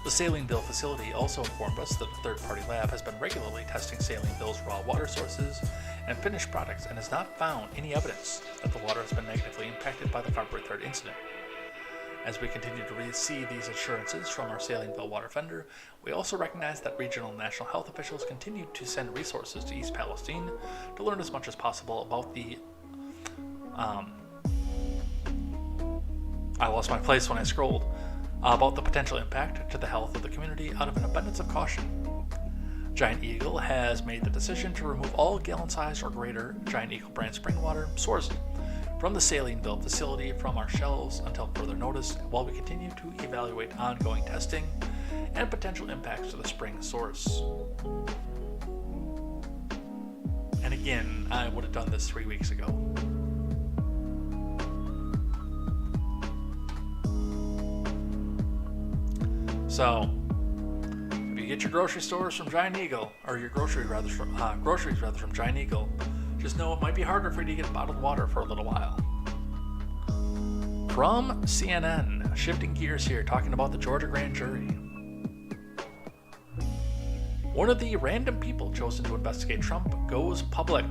The Salineville facility also informed us that a third-party lab has been regularly testing Salineville's raw water sources and finished products and has not found any evidence that the water has been negatively impacted by the February 3rd incident. As we continue to receive these assurances from our Salineville water vendor, we also recognize that regional and national health officials continue to send resources to East Palestine to learn as much as possible about the I lost my place when I scrolled. about the potential impact to the health of the community out of an abundance of caution. Giant Eagle has made the decision to remove all gallon size or greater Giant Eagle brand spring water sourced from the Saleinville facility from our shelves until further notice, while we continue to evaluate ongoing testing and potential impacts to the spring source. And again, I would have done this 3 weeks ago. So, if you get your grocery stores from Giant Eagle, or your groceries rather from Giant Eagle, just know it might be harder for you to get bottled water for a little while. From CNN, shifting gears here, talking about the Georgia grand jury. One of the random people chosen to investigate Trump goes public.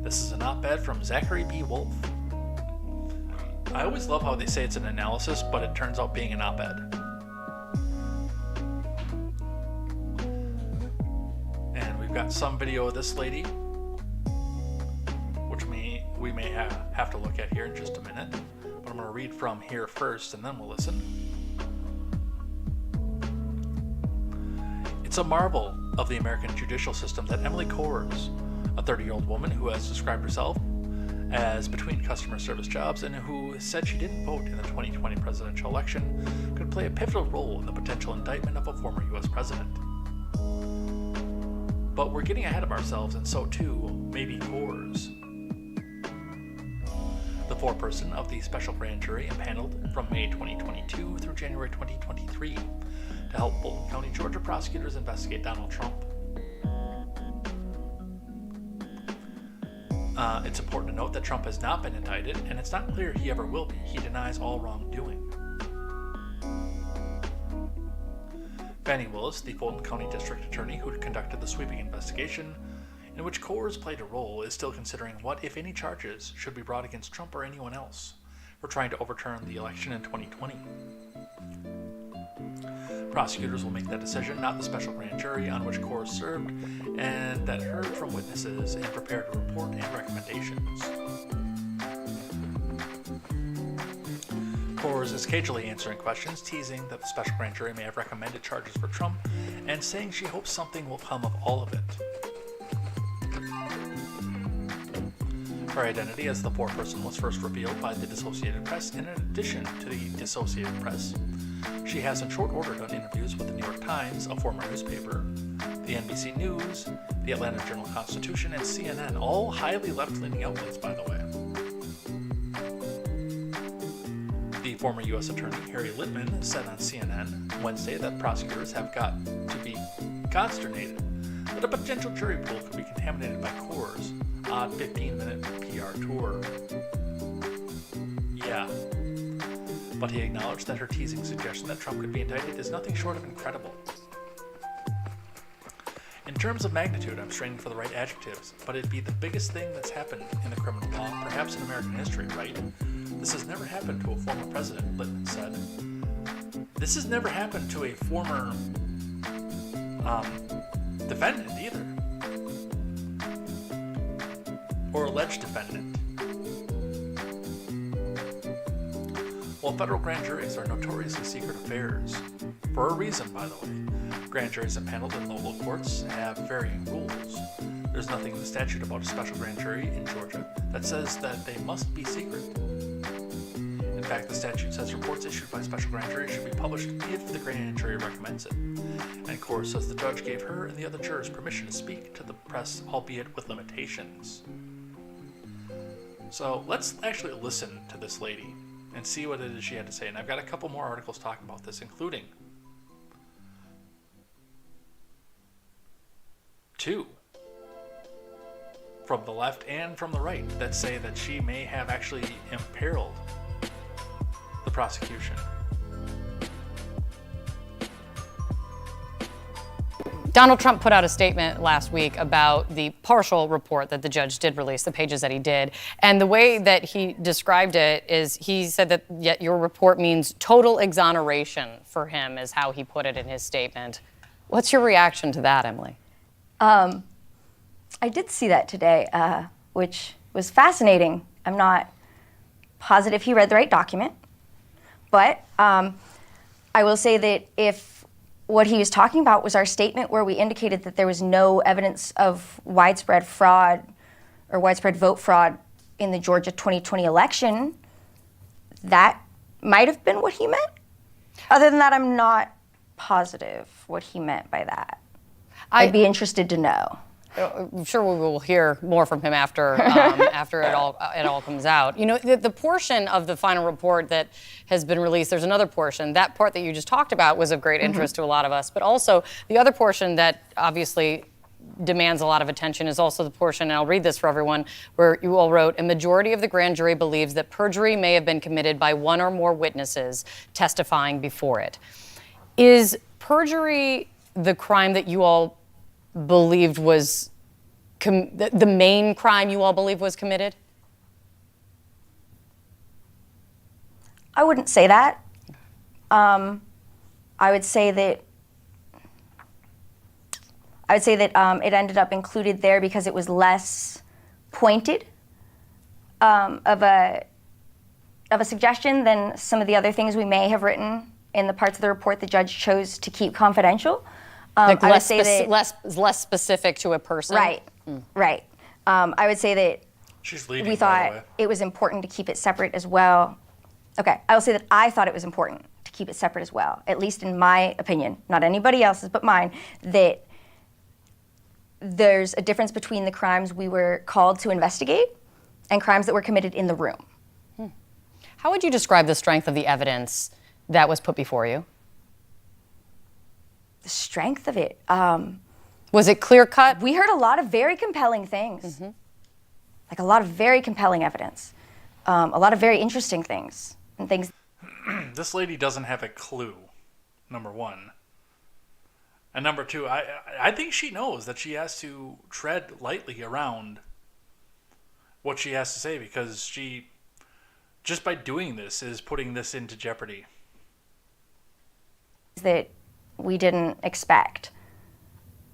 This is an op-ed from Zachary B. Wolf. I always love how they say it's an analysis, but it turns out being an op-ed. And we've got some video of this lady, which we may have to look at here in just a minute. But I'm going to read from here first, and then we'll listen. It's a marvel of the American judicial system that Emily Kohrs, a 30-year-old woman who has described herself as between customer service jobs and who said she didn't vote in the 2020 presidential election, could play a pivotal role in the potential indictment of a former U.S. president. But we're getting ahead of ourselves, and so too maybe Kohrs. The foreperson of the special grand jury impaneled from May 2022 through January 2023 to help Fulton County, Georgia prosecutors investigate Donald Trump. It's important to note that Trump has not been indicted, and it's not clear he ever will be. He denies all wrongdoing. Fannie Willis, the Fulton County District Attorney who conducted the sweeping investigation, in which Kohrs played a role, is still considering what, if any, charges should be brought against Trump or anyone else for trying to overturn the election in 2020. Prosecutors will make that decision, not the special grand jury on which Kohrs served, and that heard from witnesses and prepared a report and recommendations. Kohrs is cagily answering questions, teasing that the special grand jury may have recommended charges for Trump, and saying she hopes something will come of all of it. Her identity as the foreperson was first revealed by the Associated Press, and in addition to the Associated Press, she has in short order done interviews with the New York Times, a former newspaper, the NBC News, the Atlanta Journal-Constitution, and CNN, all highly left-leaning outlets, by the way. The former U.S. Attorney Harry Litman said on CNN Wednesday that prosecutors have got to be consternated that a potential jury pool could be contaminated by Kohrs' odd 15-minute PR tour. Yeah. But he acknowledged that her teasing suggestion that Trump could be indicted is nothing short of incredible. In terms of magnitude, I'm straining for the right adjectives, but it'd be the biggest thing that's happened in the criminal law, perhaps in American history, right? This has never happened to a former president, Litman said. This has never happened to a former defendant either. Or alleged defendant. While federal grand juries are notoriously secret affairs, for a reason, by the way, grand juries impaneled in local courts have varying rules. There's nothing in the statute about a special grand jury in Georgia that says that they must be secret. In fact, the statute says reports issued by special grand juries should be published if the grand jury recommends it. And Kohrs says the judge gave her and the other jurors permission to speak to the press, albeit with limitations. So let's actually listen to this lady and see what it is she had to say. And I've got a couple more articles talking about this, including two from the left and from the right that say that she may have actually imperiled the prosecution. Donald Trump put out a statement last week about the partial report that the judge did release, the pages that he did. And the way that he described it is he said that yet your report means total exoneration for him, is how he put it in his statement. What's your reaction to that, Emily? I did see that today, which was fascinating. I'm not positive he read the right document, but I will say that if what he was talking about was our statement where we indicated that there was no evidence of widespread fraud or widespread vote fraud in the Georgia 2020 election, that might have been what he meant. Other than that, I'm not positive what he meant by that. I'd be interested to know. I'm sure we will hear more from him after after it all comes out. You know, the portion of the final report that has been released, there's another portion. That part that you just talked about was of great interest to a lot of us, but also the other portion that obviously demands a lot of attention is also the portion, and I'll read this for everyone, where you all wrote, a majority of the grand jury believes that perjury may have been committed by one or more witnesses testifying before it. Is perjury the crime that you all believed was the main crime you all believe was committed? I wouldn't say that. I would say that it ended up included there because it was less pointed of a suggestion than some of the other things we may have written in the parts of the report the judge chose to keep confidential. Like I would say that less specific to a person? Right, right. I would say that She's leading, we by the way. thought it was important to keep it separate as well. Okay, I will say that I thought it was important to keep it separate as well, at least in my opinion, not anybody else's but mine, that there's a difference between the crimes we were called to investigate and crimes that were committed in the room. How would you describe the strength of the evidence that was put before you? The strength of it. Was it clear cut? We heard a lot of very compelling things. Like a lot of very compelling evidence. A lot of very interesting things. And things. This lady doesn't have a clue, number one. And number two, I think she knows that she has to tread lightly around what she has to say, because she, just by doing this, is putting this into jeopardy. That we didn't expect.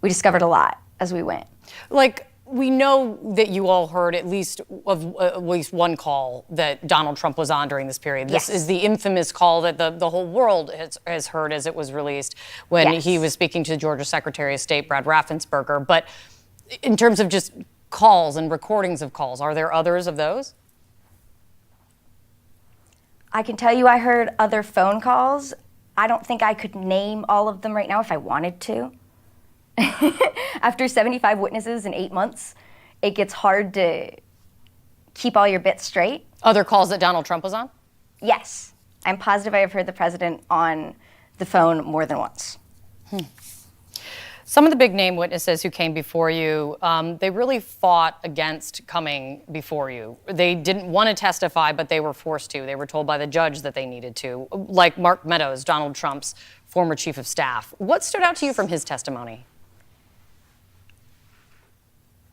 We discovered a lot as we went. Like, we know that you all heard at least one call that Donald Trump was on during this period. This is the infamous call that the whole world has heard as it was released when he was speaking to the Georgia Secretary of State, Brad Raffensperger. But in terms of just calls and recordings of calls, are there others of those? I can tell you I heard other phone calls. I don't think I could name all of them right now if I wanted to. After 75 witnesses in 8 months, it gets hard to keep all your bits straight. Other calls that Donald Trump was on? Yes. I'm positive I have heard the president on the phone more than once. Some of the big name witnesses who came before you, they really fought against coming before you. They didn't want to testify, but they were forced to. They were told by the judge that they needed to, like Mark Meadows, Donald Trump's former chief of staff. What stood out to you from his testimony?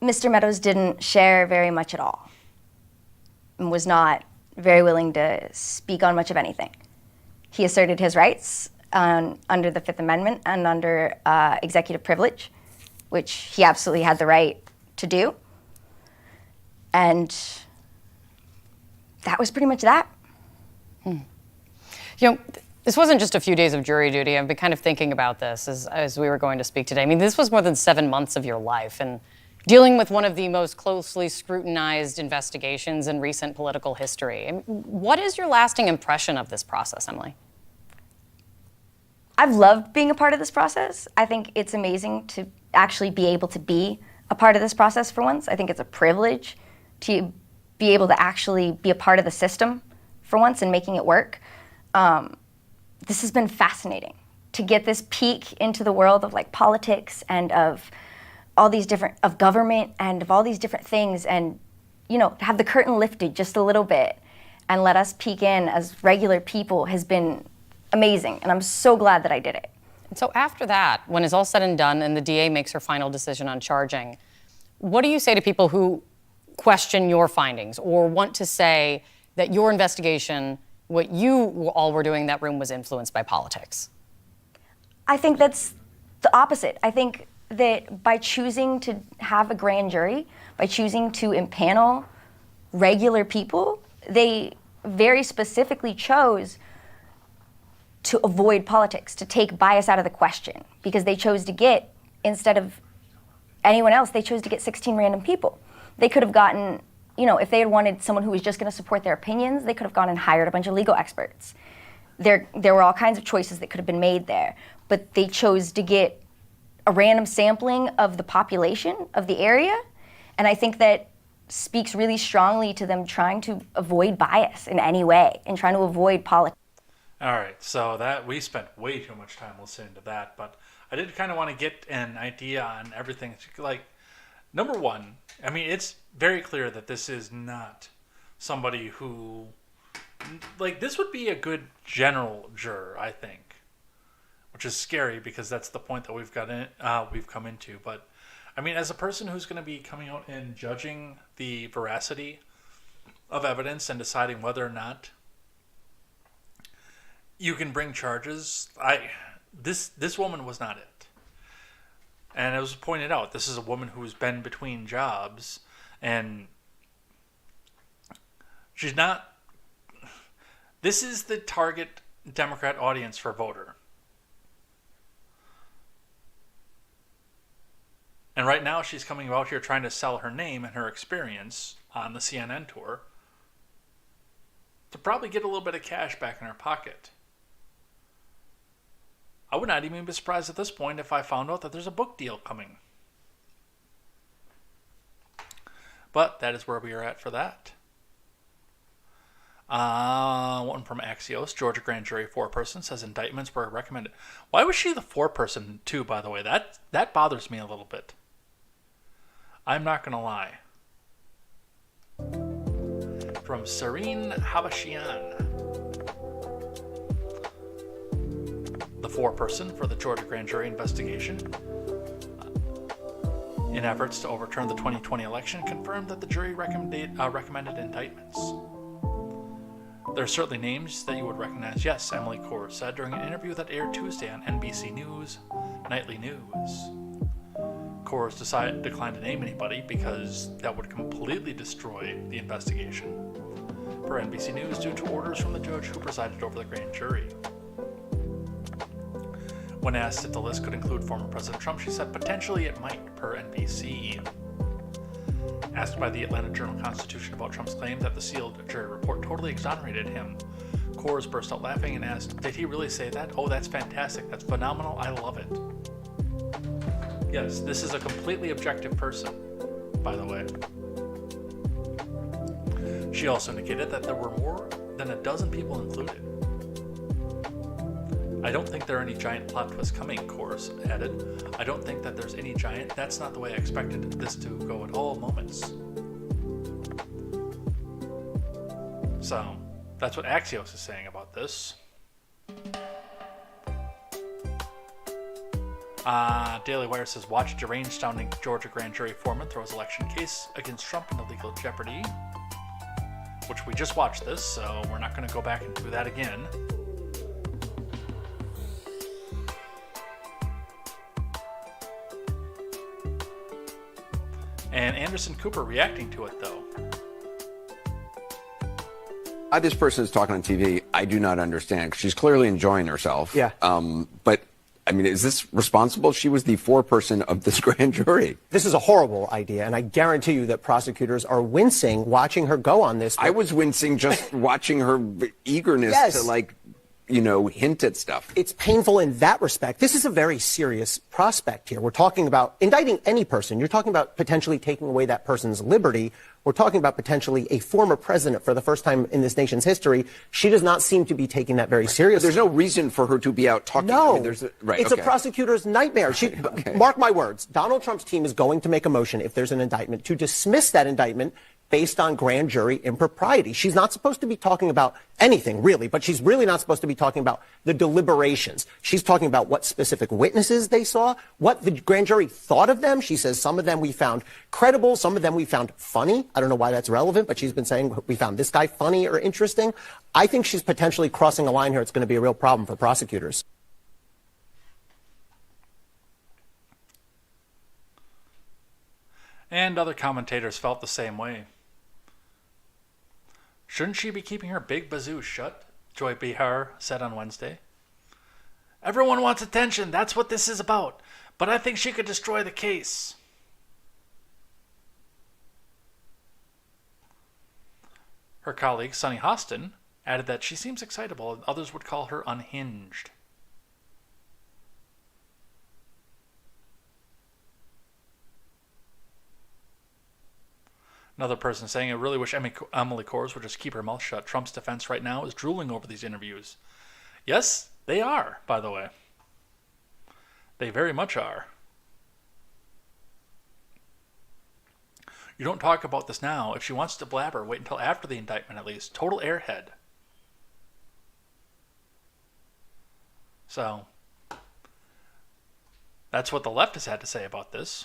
Mr. Meadows didn't share very much at all and was not very willing to speak on much of anything. He asserted his rights under the Fifth Amendment and under executive privilege, which he absolutely had the right to do. And that was pretty much that. You know, this wasn't just a few days of jury duty. I've been kind of thinking about this as we were going to speak today. I mean, this was more than 7 months of your life, and dealing with one of the most closely scrutinized investigations in recent political history. I mean, what is your lasting impression of this process, Emily? I've loved being a part of this process. I think it's amazing to actually be able to be a part of this process for once. I think it's a privilege to be able to actually be a part of the system for once and making it work. This has been fascinating to get this peek into the world of like politics and of all these different, of government and of all these different things, and, you know, have the curtain lifted just a little bit and let us peek in as regular people has been amazing, and I'm so glad that I did it. And so after that, when it's all said and done and the DA makes her final decision on charging, what do you say to people who question your findings or want to say that your investigation, what you all were doing in that room, was influenced by politics? I think that's the opposite. I think that by choosing to have a grand jury, by choosing to impanel regular people, they very specifically chose to avoid politics, to take bias out of the question, because they chose to get, instead of anyone else, they chose to get 16 random people. They could have gotten, if they had wanted someone who was just going to support their opinions, they could have gone and hired a bunch of legal experts. There were all kinds of choices that could have been made there, but they chose to get a random sampling of the population of the area, and I think that speaks really strongly to them trying to avoid bias in any way and trying to avoid politics. All right, so that we spent way too much time listening to that, but I did kind of want to get an idea on everything. Like, number one, I mean, it's very clear that this is not somebody who, like, this would be a good general juror, I think, which is scary because that's the point that we've come into. But I mean, as a person who's going to be coming out and judging the veracity of evidence and deciding whether or not you can bring charges, this woman was not it. And it was pointed out, this is a woman who's been between jobs, and she's not. This is the target Democrat audience for voter. And right now she's coming out here trying to sell her name and her experience on the CNN tour to probably get a little bit of cash back in her pocket. I would not even be surprised at this point if I found out that there's a book deal coming. But that is where we are at for that. One from Axios. Georgia grand jury foreperson says indictments were recommended. Why was she the foreperson too, by the way? That bothers me a little bit. I'm not going to lie. From Serene Habashian. The foreperson for the Georgia grand jury investigation, in efforts to overturn the 2020 election, confirmed that the jury recommended indictments. There are certainly names that you would recognize. Yes, Emily Kors said during an interview that aired Tuesday on NBC News Nightly News. Kors declined to name anybody because that would completely destroy the investigation, per NBC News, due to orders from the judge who presided over the grand jury. When asked if the list could include former President Trump, she said potentially it might, per NBC. Asked by the Atlanta Journal-Constitution about Trump's claim that the sealed jury report totally exonerated him, Kors burst out laughing and asked, "Did he really say that? Oh, that's fantastic. That's phenomenal. I love it." Yes, this is a completely objective person, by the way. She also indicated that there were more than a dozen people included. I don't think there are any giant plot twists coming, Kors added. I don't think that there's any giant, that's not the way I expected this to go at all moments. So, that's what Axios is saying about this. Daily Wire says, watch deranged sounding Georgia grand jury foreman throws election case against Trump into legal jeopardy. Which we just watched this, so we're not going to go back and do that again. And Anderson Cooper reacting to it, though. This person is talking on TV. I do not understand. She's clearly enjoying herself. Yeah. But, I mean, is this responsible? She was the foreperson of this grand jury. This is a horrible idea, and I guarantee you that prosecutors are wincing watching her go on this. I was wincing just watching her eagerness Yes. to, like, you know, hint at stuff. It's painful in that respect. This is a very serious prospect here. We're talking about indicting any person. You're talking about potentially taking away that person's liberty. We're talking about potentially a former president for the first time in this nation's history. She does not seem to be taking that very seriously. There's no reason for her to be out talking. No, I mean, it's a prosecutor's nightmare. Mark my words, Donald Trump's team is going to make a motion if there's an indictment to dismiss that indictment based on grand jury impropriety. She's not supposed to be talking about anything, really, but she's really not supposed to be talking about the deliberations. She's talking about what specific witnesses they saw, what the grand jury thought of them. She says some of them we found credible, some of them we found funny. I don't know why that's relevant, but she's been saying we found this guy funny or interesting. I think she's potentially crossing a line here. It's going to be a real problem for prosecutors. And other commentators felt the same way. Shouldn't she be keeping her big bazoo shut? Joy Behar said on Wednesday. Everyone wants attention. That's what this is about. But I think she could destroy the case. Her colleague, Sunny Hostin, added that she seems excitable and others would call her unhinged. Another person saying, I really wish Emily Kors would just keep her mouth shut. Trump's defense right now is drooling over these interviews. Yes, they are, by the way. They very much are. You don't talk about this now. If she wants to blabber, wait until after the indictment at least. Total airhead. So, that's what the left has had to say about this.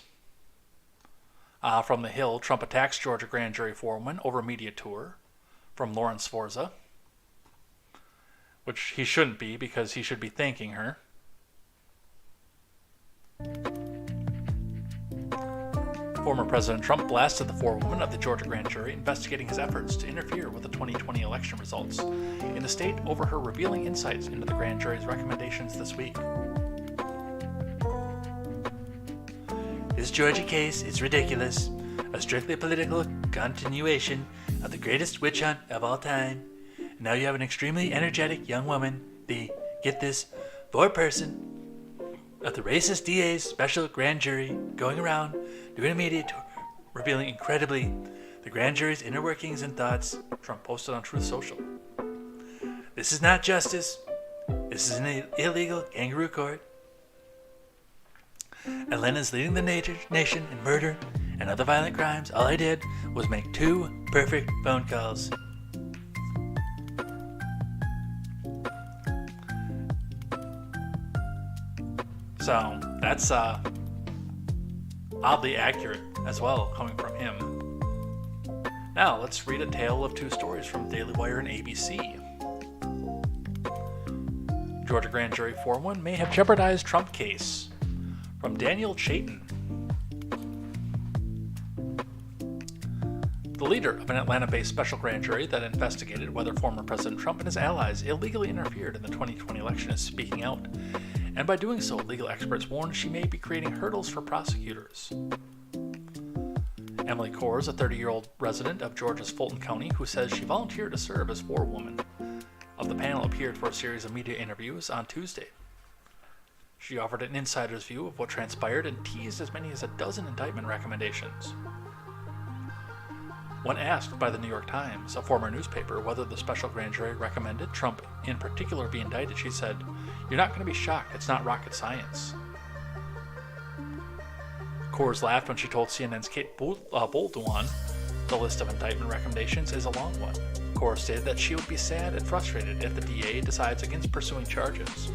From The Hill, Trump attacks Georgia grand jury forewoman over media tour. From Lauren Sforza, which he shouldn't be because he should be thanking her. Former President Trump blasted the forewoman of the Georgia grand jury investigating his efforts to interfere with the 2020 election results in the state over her revealing insights into the grand jury's recommendations this week. This Georgia case is ridiculous, a strictly political continuation of the greatest witch hunt of all time. And now you have an extremely energetic young woman, the, get this, foreperson of the racist DA's special grand jury, going around doing a media tour, revealing incredibly the grand jury's inner workings and thoughts, Trump posted on Truth Social. This is not justice. This is an illegal kangaroo court. Atlanta's leading the nation in murder and other violent crimes. All I did was make 2 perfect phone calls. So that's oddly accurate as well, coming from him. Now let's read a tale of 2 stories from Daily Wire and ABC. Georgia grand jury forewoman may have jeopardized Trump case. From Daniel Chayton. The leader of an Atlanta-based special grand jury that investigated whether former President Trump and his allies illegally interfered in the 2020 election is speaking out. And by doing so, legal experts warn she may be creating hurdles for prosecutors. Emily Kors, a 30-year-old resident of Georgia's Fulton County, who says she volunteered to serve as forewoman of the panel, appeared for a series of media interviews on Tuesday. She offered an insider's view of what transpired and teased as many as a dozen indictment recommendations. When asked by the New York Times, a former newspaper, whether the special grand jury recommended Trump in particular be indicted, she said, "You're not going to be shocked. It's not rocket science." Kors laughed when she told CNN's Kate Bolduan the list of indictment recommendations is a long one. Kors stated that she would be sad and frustrated if the DA decides against pursuing charges.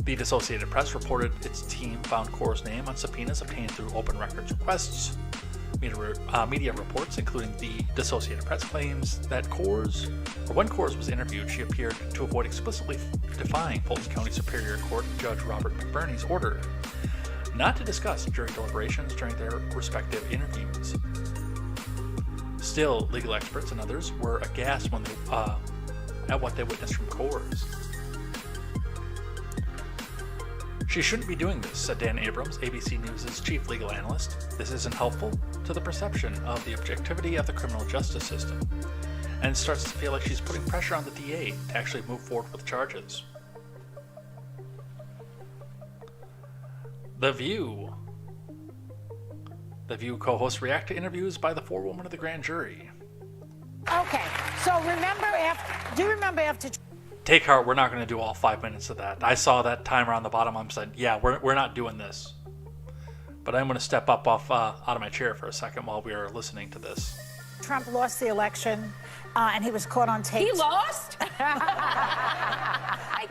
The Associated Press reported its team found Kors' name on subpoenas obtained through open records requests. Media reports, including the Associated Press, claims that when Kors was interviewed, she appeared to avoid explicitly defying Fulton County Superior Court Judge Robert McBurney's order not to discuss jury deliberations during their respective interviews. Still, legal experts and others were aghast when at what they witnessed from Kors. She shouldn't be doing this, said Dan Abrams, ABC News' chief legal analyst. This isn't helpful to the perception of the objectivity of the criminal justice system, and it starts to feel like she's putting pressure on the DA to actually move forward with charges. The View co-hosts react to interviews by the forewoman of the grand jury. Okay, so do you remember after... Take heart, we're not going to do all 5 minutes of that. I saw that timer on the bottom. I'm saying, yeah, we're not doing this. But I'm going to step up out of my chair for a second while we are listening to this. Trump lost the election, and he was caught on tape. He lost?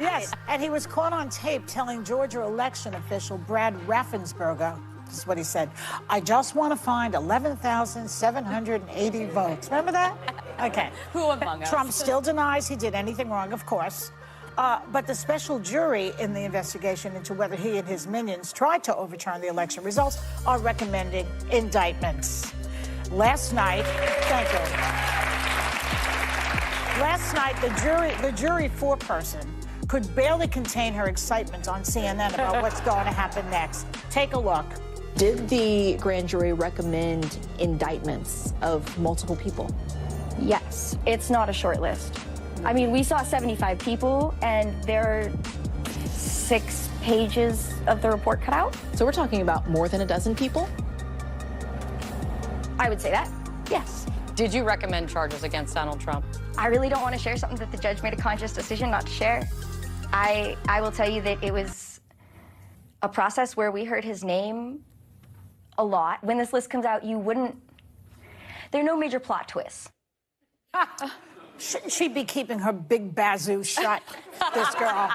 Yes, and he was caught on tape telling Georgia election official Brad Raffensperger, this is what he said, "I just want to find 11,780 votes." Remember that? Okay. Who among us? Trump still denies he did anything wrong, of course. But the special jury in the investigation into whether he and his minions tried to overturn the election results are recommending indictments. Last night, thank you. Last night, the jury foreperson could barely contain her excitement on CNN about what's going to happen next. Take a look. Did the grand jury recommend indictments of multiple people? Yes, it's not a short list. I mean, we saw 75 people, and there are 6 pages of the report cut out. So we're talking about more than a dozen people? I would say that, yes. Did you recommend charges against Donald Trump? I really don't want to share something that the judge made a conscious decision not to share. I will tell you that it was a process where we heard his name a lot. When this list comes out, there are no major plot twists. Shouldn't she be keeping her big bazoo shut, this girl?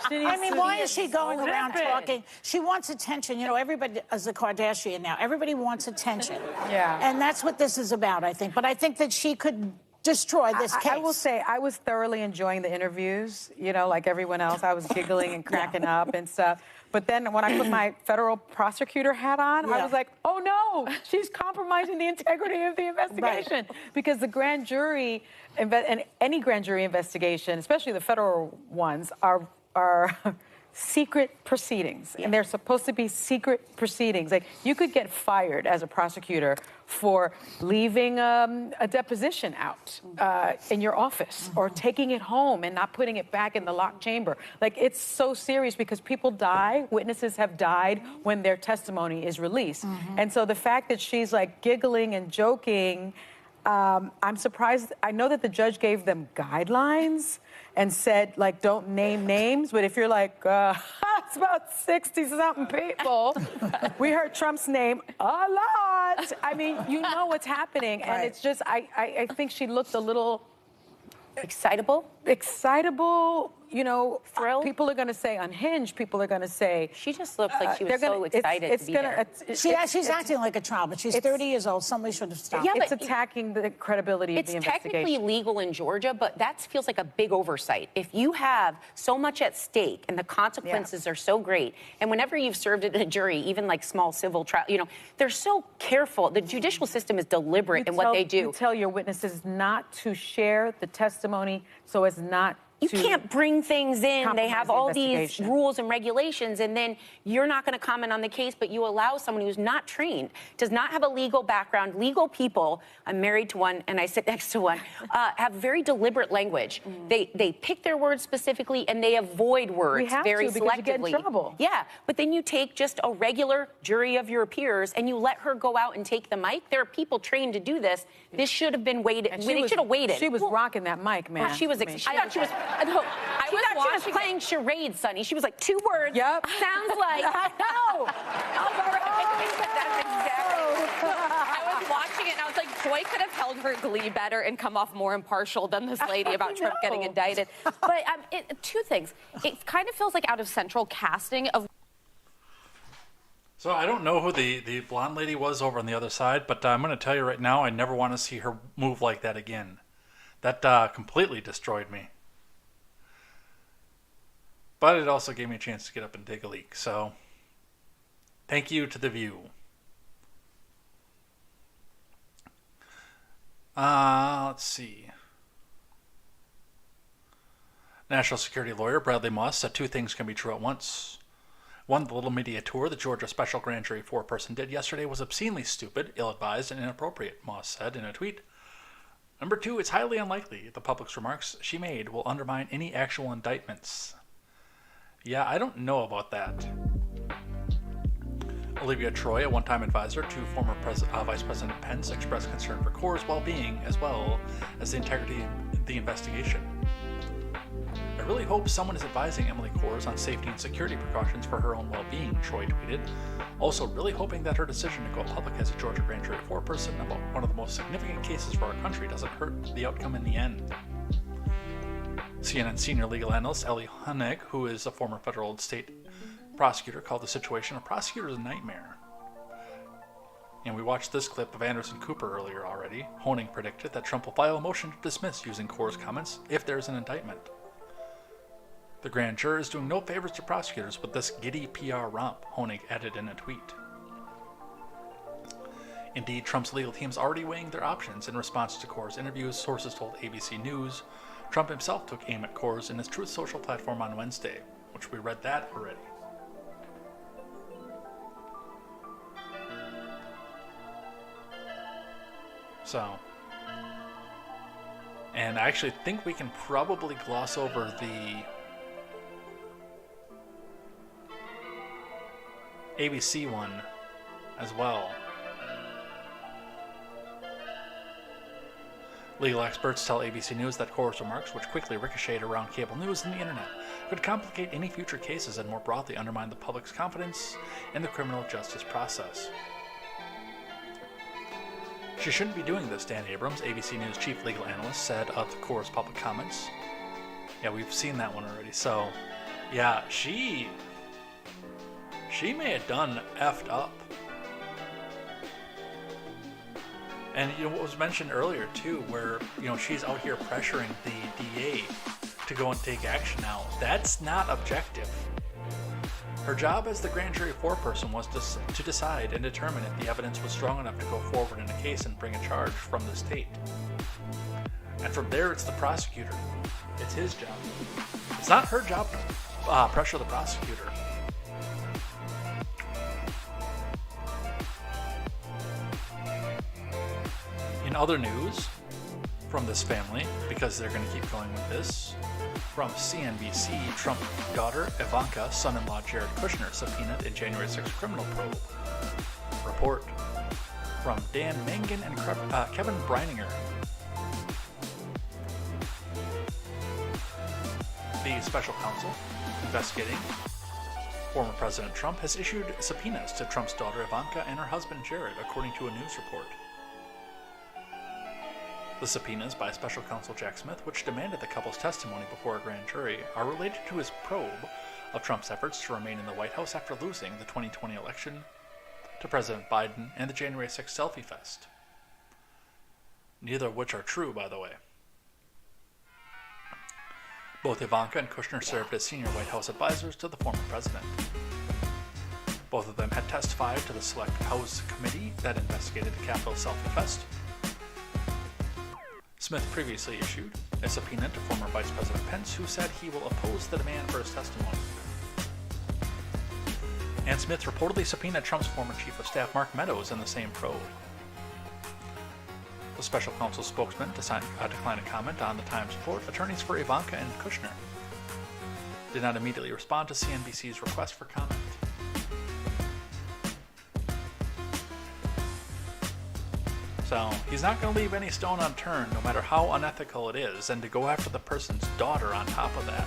I mean, why is she going around talking? She wants attention. You know, everybody is a Kardashian now. Everybody wants attention. Yeah. And that's what this is about, I think. But I think that she could destroy this case. I will say, I was thoroughly enjoying the interviews, you know, like everyone else. I was giggling and cracking up and stuff. But then when I put my federal prosecutor hat on, I was like, oh no, she's compromising the integrity of the investigation. Right. Because the grand jury, and any grand jury investigation, especially the federal ones, are secret proceedings. And they're supposed to be secret proceedings. Like, you could get fired as a prosecutor for leaving a deposition out in your office or taking it home and not putting it back in the locked chamber. Like, it's so serious because people die, witnesses have died when their testimony is released. And so the fact that she's like giggling and joking, I'm surprised. I know that the judge gave them guidelines and said, like, don't name names, but if you're like, it's about 60-something people, we heard Trump's name a lot. I mean, you know what's happening, and it's just, I think she looked a little excitable, you know, thrilled. People are going to say unhinged. People are going to say she just looks like she was so excited to be there. She's acting like a child, but she's 30 years old. Somebody should have stopped. Yeah, it's attacking the credibility of the investigation. It's technically legal in Georgia, but that feels like a big oversight. If you have so much at stake and the consequences are so great, and whenever you've served in a jury, even like small civil trial, you know, they're so careful. The judicial system is deliberate in what they do. You tell your witnesses not to share the testimony so as not. You can't bring things in. They have all these rules and regulations, and then you're not going to comment on the case, but you allow someone who's not trained, does not have a legal background. Legal people, I'm married to one and I sit next to one, have very deliberate language. They pick their words specifically and they avoid words very selectively. You get in trouble. Yeah, but then you take just a regular jury of your peers and you let her go out and take the mic. There are people trained to do this. This should have been waited. They should have waited. She was rocking that mic, man. Well, she was. I thought she was. I thought she was playing charades, Sonny. She was like 2 words. Yep. Sounds like. I know. That's exactly. I was watching it and I was like, Joy could have held her glee better and come off more impartial than this lady about Trump getting indicted. But 2 things. It kind of feels like out of central casting of. So I don't know who the blonde lady was over on the other side, but I'm going to tell you right now, I never want to see her move like that again. That completely destroyed me. But it also gave me a chance to get up and take a leak. So thank you to The View. Let's see. National security lawyer Bradley Moss said 2 things can be true at once. 1, the little media tour the Georgia Special Grand Jury foreperson did yesterday was obscenely stupid, ill-advised, and inappropriate, Moss said in a tweet. Number 2, it's highly unlikely the public's remarks she made will undermine any actual indictments. Yeah, I don't know about that. Olivia Troy, a one-time advisor to former Vice President Pence, expressed concern for Core's well-being as well as the integrity of the investigation. I really hope someone is advising Emily Coors on safety and security precautions for her own well-being, Troy tweeted. Also, really hoping that her decision to go public as a Georgia grand jury foreperson about one of the most significant cases for our country doesn't hurt the outcome in the end. CNN senior legal analyst Ellie Honig, who is a former federal state prosecutor, called the situation a prosecutor's nightmare. And we watched this clip of Anderson Cooper earlier already. Honig predicted that Trump will file a motion to dismiss using Coors comments if there's an indictment. The grand juror is doing no favors to prosecutors with this giddy PR romp, Honig added in a tweet. Indeed, Trump's legal team is already weighing their options in response to Coors interviews, sources told ABC News. Trump himself took aim at Coors in his Truth Social platform on Wednesday, which we read that already. So, and I actually think we can probably gloss over the ABC one as well. Legal experts tell ABC News that Coors remarks, which quickly ricocheted around cable news and the internet, could complicate any future cases and more broadly undermine the public's confidence in the criminal justice process. She shouldn't be doing this, Dan Abrams, ABC News chief legal analyst, said of the Coors public comments. Yeah, we've seen that one already. So, yeah, she may have done effed up. And you know what was mentioned earlier too, where she's out here pressuring the DA to go and take action now. That's not objective. Her job as the grand jury foreperson was to decide and determine if the evidence was strong enough to go forward in a case and bring a charge from the state. And from there, it's the prosecutor. It's his job. It's not her job to pressure the prosecutor. In other news from this family, because they're going to keep going with this, from CNBC, Trump daughter Ivanka, son-in-law Jared Kushner subpoenaed in January 6th criminal probe. Report from Dan Mangan and Kevin Brininger. The special counsel investigating former President Trump has issued subpoenas to Trump's daughter Ivanka and her husband Jared, according to a news report. The subpoenas by special counsel Jack Smith, which demanded the couple's testimony before a grand jury, are related to his probe of Trump's efforts to remain in the White House after losing the 2020 election to President Biden and the January 6th selfie fest. Neither of which are true, by the way. Both Ivanka and Kushner served as senior White House advisors to the former president. Both of them had testified to the Select House Committee that investigated the Capitol selfie fest. Smith previously issued a subpoena to former Vice President Pence, who said he will oppose the demand for his testimony. And Smith reportedly subpoenaed Trump's former Chief of Staff Mark Meadows in the same probe. The special counsel spokesman declined to comment on the Times report. Attorneys for Ivanka and Kushner did not immediately respond to CNBC's request for comment. So, he's not going to leave any stone unturned, no matter how unethical it is, and to go after the person's daughter on top of that.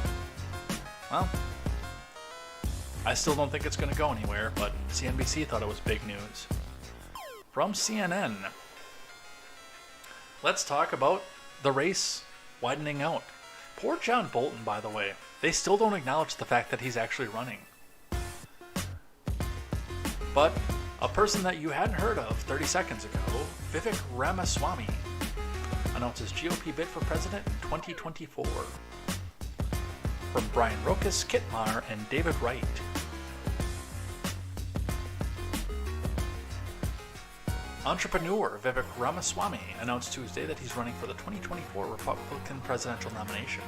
Well, I still don't think it's going to go anywhere, but CNBC thought it was big news. From CNN, let's talk about the race widening out. Poor John Bolton, by the way. They still don't acknowledge the fact that he's actually running. But a person that you hadn't heard of 30 seconds ago, Vivek Ramaswamy, announces GOP bid for president in 2024. From Brian Rokas, Kit Maher, and David Wright. Entrepreneur Vivek Ramaswamy announced Tuesday that he's running for the 2024 Republican presidential nomination.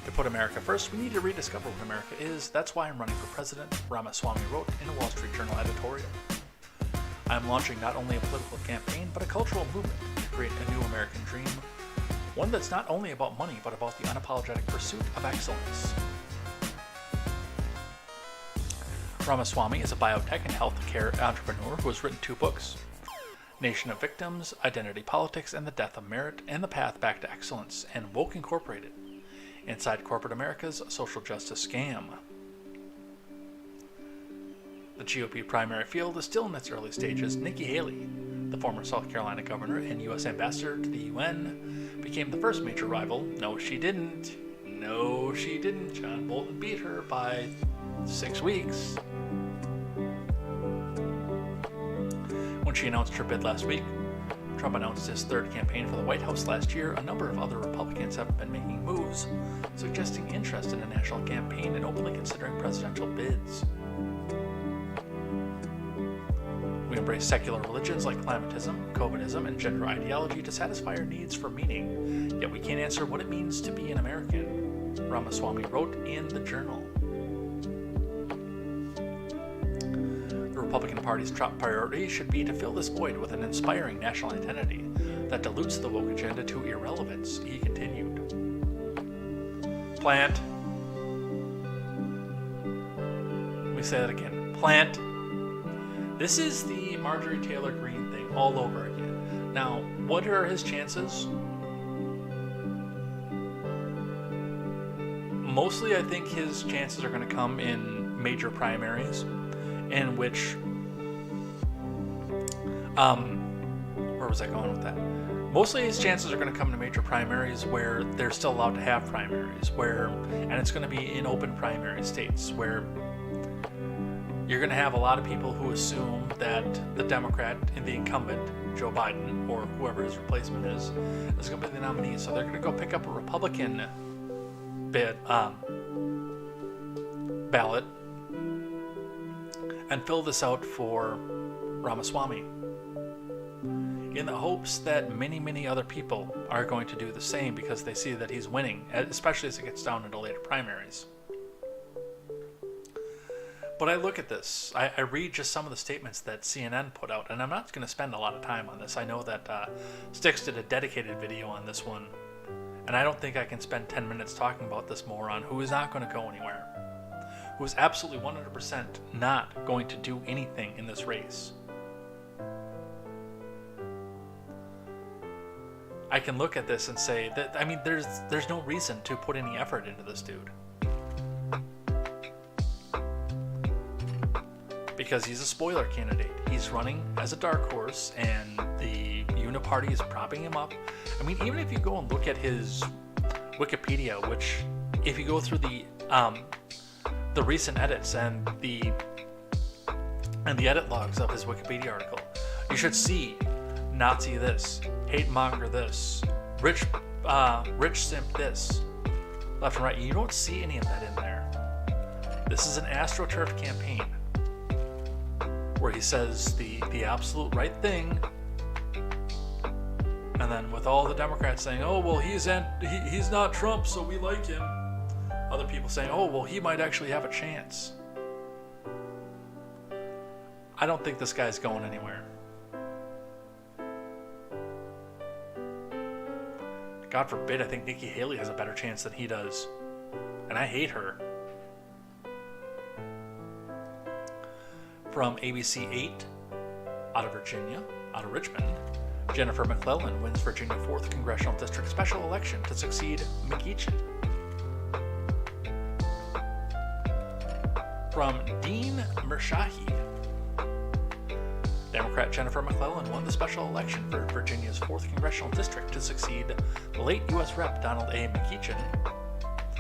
To put America first, we need to rediscover what America is. That's why I'm running for president, Ramaswamy wrote in a Wall Street Journal editorial. I'm launching not only a political campaign, but a cultural movement to create a new American dream, one that's not only about money, but about the unapologetic pursuit of excellence. Ramaswamy is a biotech and healthcare entrepreneur who has written 2 books, Nation of Victims, Identity Politics, and the Death of Merit, and the Path Back to Excellence, and Woke Incorporated, Inside Corporate America's Social Justice Scam. The GOP primary field is still in its early stages. Nikki Haley, the former South Carolina governor and U.S. ambassador to the UN, became the first major rival. No, she didn't. No, she didn't. John Bolton beat her by 6 weeks. When she announced her bid last week, Trump announced his 3rd campaign for the White House last year. A number of other Republicans have been making moves, suggesting interest in a national campaign and openly considering presidential bids. We embrace secular religions like Islamism, COVIDism, and gender ideology to satisfy our needs for meaning, yet we can't answer what it means to be an American, Ramaswamy wrote in the Journal. The Republican Party's top priority should be to fill this void with an inspiring national identity that dilutes the woke agenda to irrelevance, he continued. Plant. Let me say that again. Plant. This is the Marjorie Taylor Greene thing all over again. Now, what are his chances? Mostly, I think his chances are going to come in major primaries, in which, where was I going with that? Mostly his chances are going to come in major primaries where they're still allowed to have primaries, and it's going to be in open primary states where you're going to have a lot of people who assume that the Democrat and the incumbent, Joe Biden, or whoever his replacement is going to be the nominee. So they're going to go pick up a Republican ballot and fill this out for Ramaswamy, in the hopes that many, many other people are going to do the same because they see that he's winning, especially as it gets down into later primaries. But I look at this, I read just some of the statements that CNN put out, and I'm not going to spend a lot of time on this. I know that Styx did a dedicated video on this one, and I don't think I can spend 10 minutes talking about this moron who is not going to go anywhere, who is absolutely 100% not going to do anything in this race. I can look at this and say that, I mean, there's no reason to put any effort into this dude. Because he's a spoiler candidate. He's running as a dark horse, and the Uniparty is propping him up. I mean, even if you go and look at his Wikipedia, which, if you go through the recent edits and the edit logs of his Wikipedia article, you should see Nazi this, hate monger this, rich simp this, left and right. You don't see any of that in there. This is an AstroTurf campaign where he says the absolute right thing, and then with all the Democrats saying, oh, well, he's not Trump, so we like him. Other people saying, oh, well, he might actually have a chance. I don't think this guy's going anywhere. God forbid, I think Nikki Haley has a better chance than he does. And I hate her. From ABC 8, out of Virginia, out of Richmond, Jennifer McClellan wins Virginia 4th Congressional District special election to succeed McEachin. From Dean Mershahi, Democrat Jennifer McClellan won the special election for Virginia's 4th Congressional District to succeed the late U.S. Rep. Donald A. McEachin,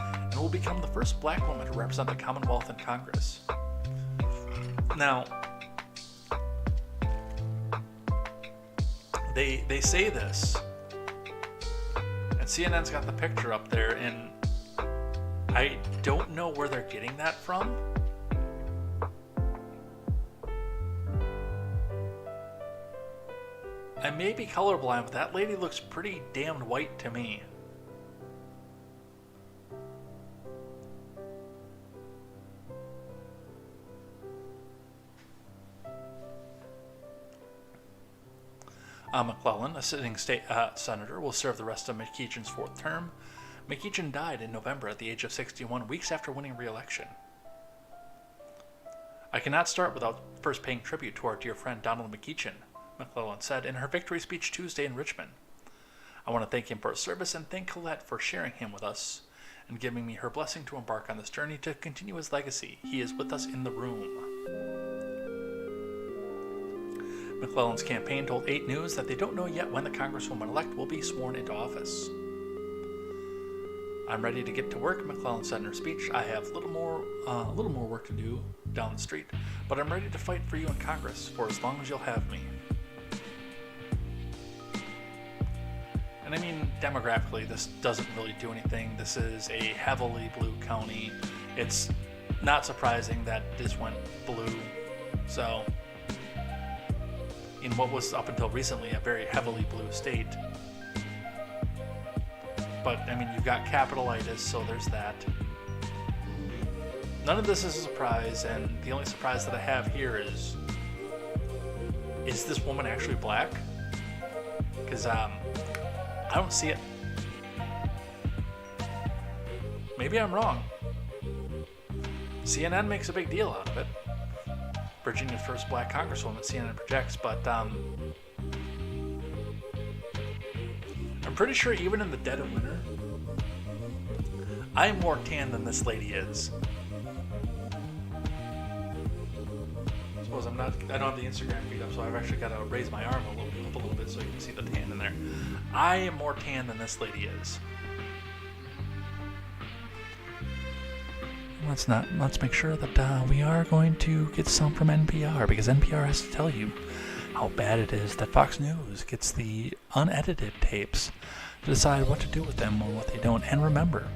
and will become the first black woman to represent the Commonwealth in Congress. Now, they say this, and CNN's got the picture up there, and I don't know where they're getting that from. I may be colorblind, but that lady looks pretty damned white to me. McClellan, a sitting state senator, will serve the rest of McEachin's 4th term. McEachin died in November at the age of 61, weeks after winning re-election. I cannot start without first paying tribute to our dear friend Donald McEachin, McClellan said in her victory speech Tuesday in Richmond. I want to thank him for his service and thank Colette for sharing him with us and giving me her blessing to embark on this journey to continue his legacy. He is with us in the room. McClellan's campaign told 8 News that they don't know yet when the Congresswoman-elect will be sworn into office. I'm ready to get to work, McClellan said in her speech. I have a little more work to do down the street, but I'm ready to fight for you in Congress for as long as you'll have me. And I mean, demographically, this doesn't really do anything. This is a heavily blue county. It's not surprising that this went blue. So, in what was up until recently a very heavily blue state. But, I mean, you've got capitalitis, so there's that. None of this is a surprise, and the only surprise that I have here is this woman actually black? Because, I don't see it. Maybe I'm wrong. CNN makes a big deal out of it. Virginia's first black congresswoman, CNN projects, but I'm pretty sure even in the dead of winter, I'm more tan than this lady is. I suppose I don't have the Instagram feed up, so I've actually got to raise my arm up a little bit so you can see the tan in there. I am more tan than this lady is. Let's make sure that we are going to get some from NPR, because NPR has to tell you how bad it is that Fox News gets the unedited tapes to decide what to do with them or what they don't. And remember,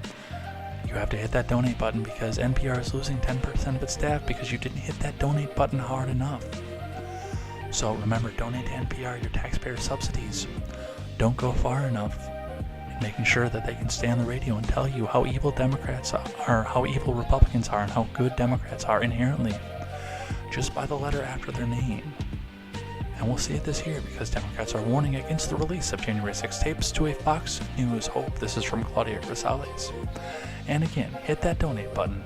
you have to hit that donate button, because NPR is losing 10% of its staff because you didn't hit that donate button hard enough. So remember, donate to NPR, your taxpayer subsidies. Don't go far enough in making sure that they can stay on the radio and tell you how evil Democrats are, how evil Republicans are, and how good Democrats are inherently, just by the letter after their name. And we'll see it this year, because Democrats are warning against the release of January 6 tapes to a Fox News hope. This is from Claudia Grisales. And again, hit that donate button.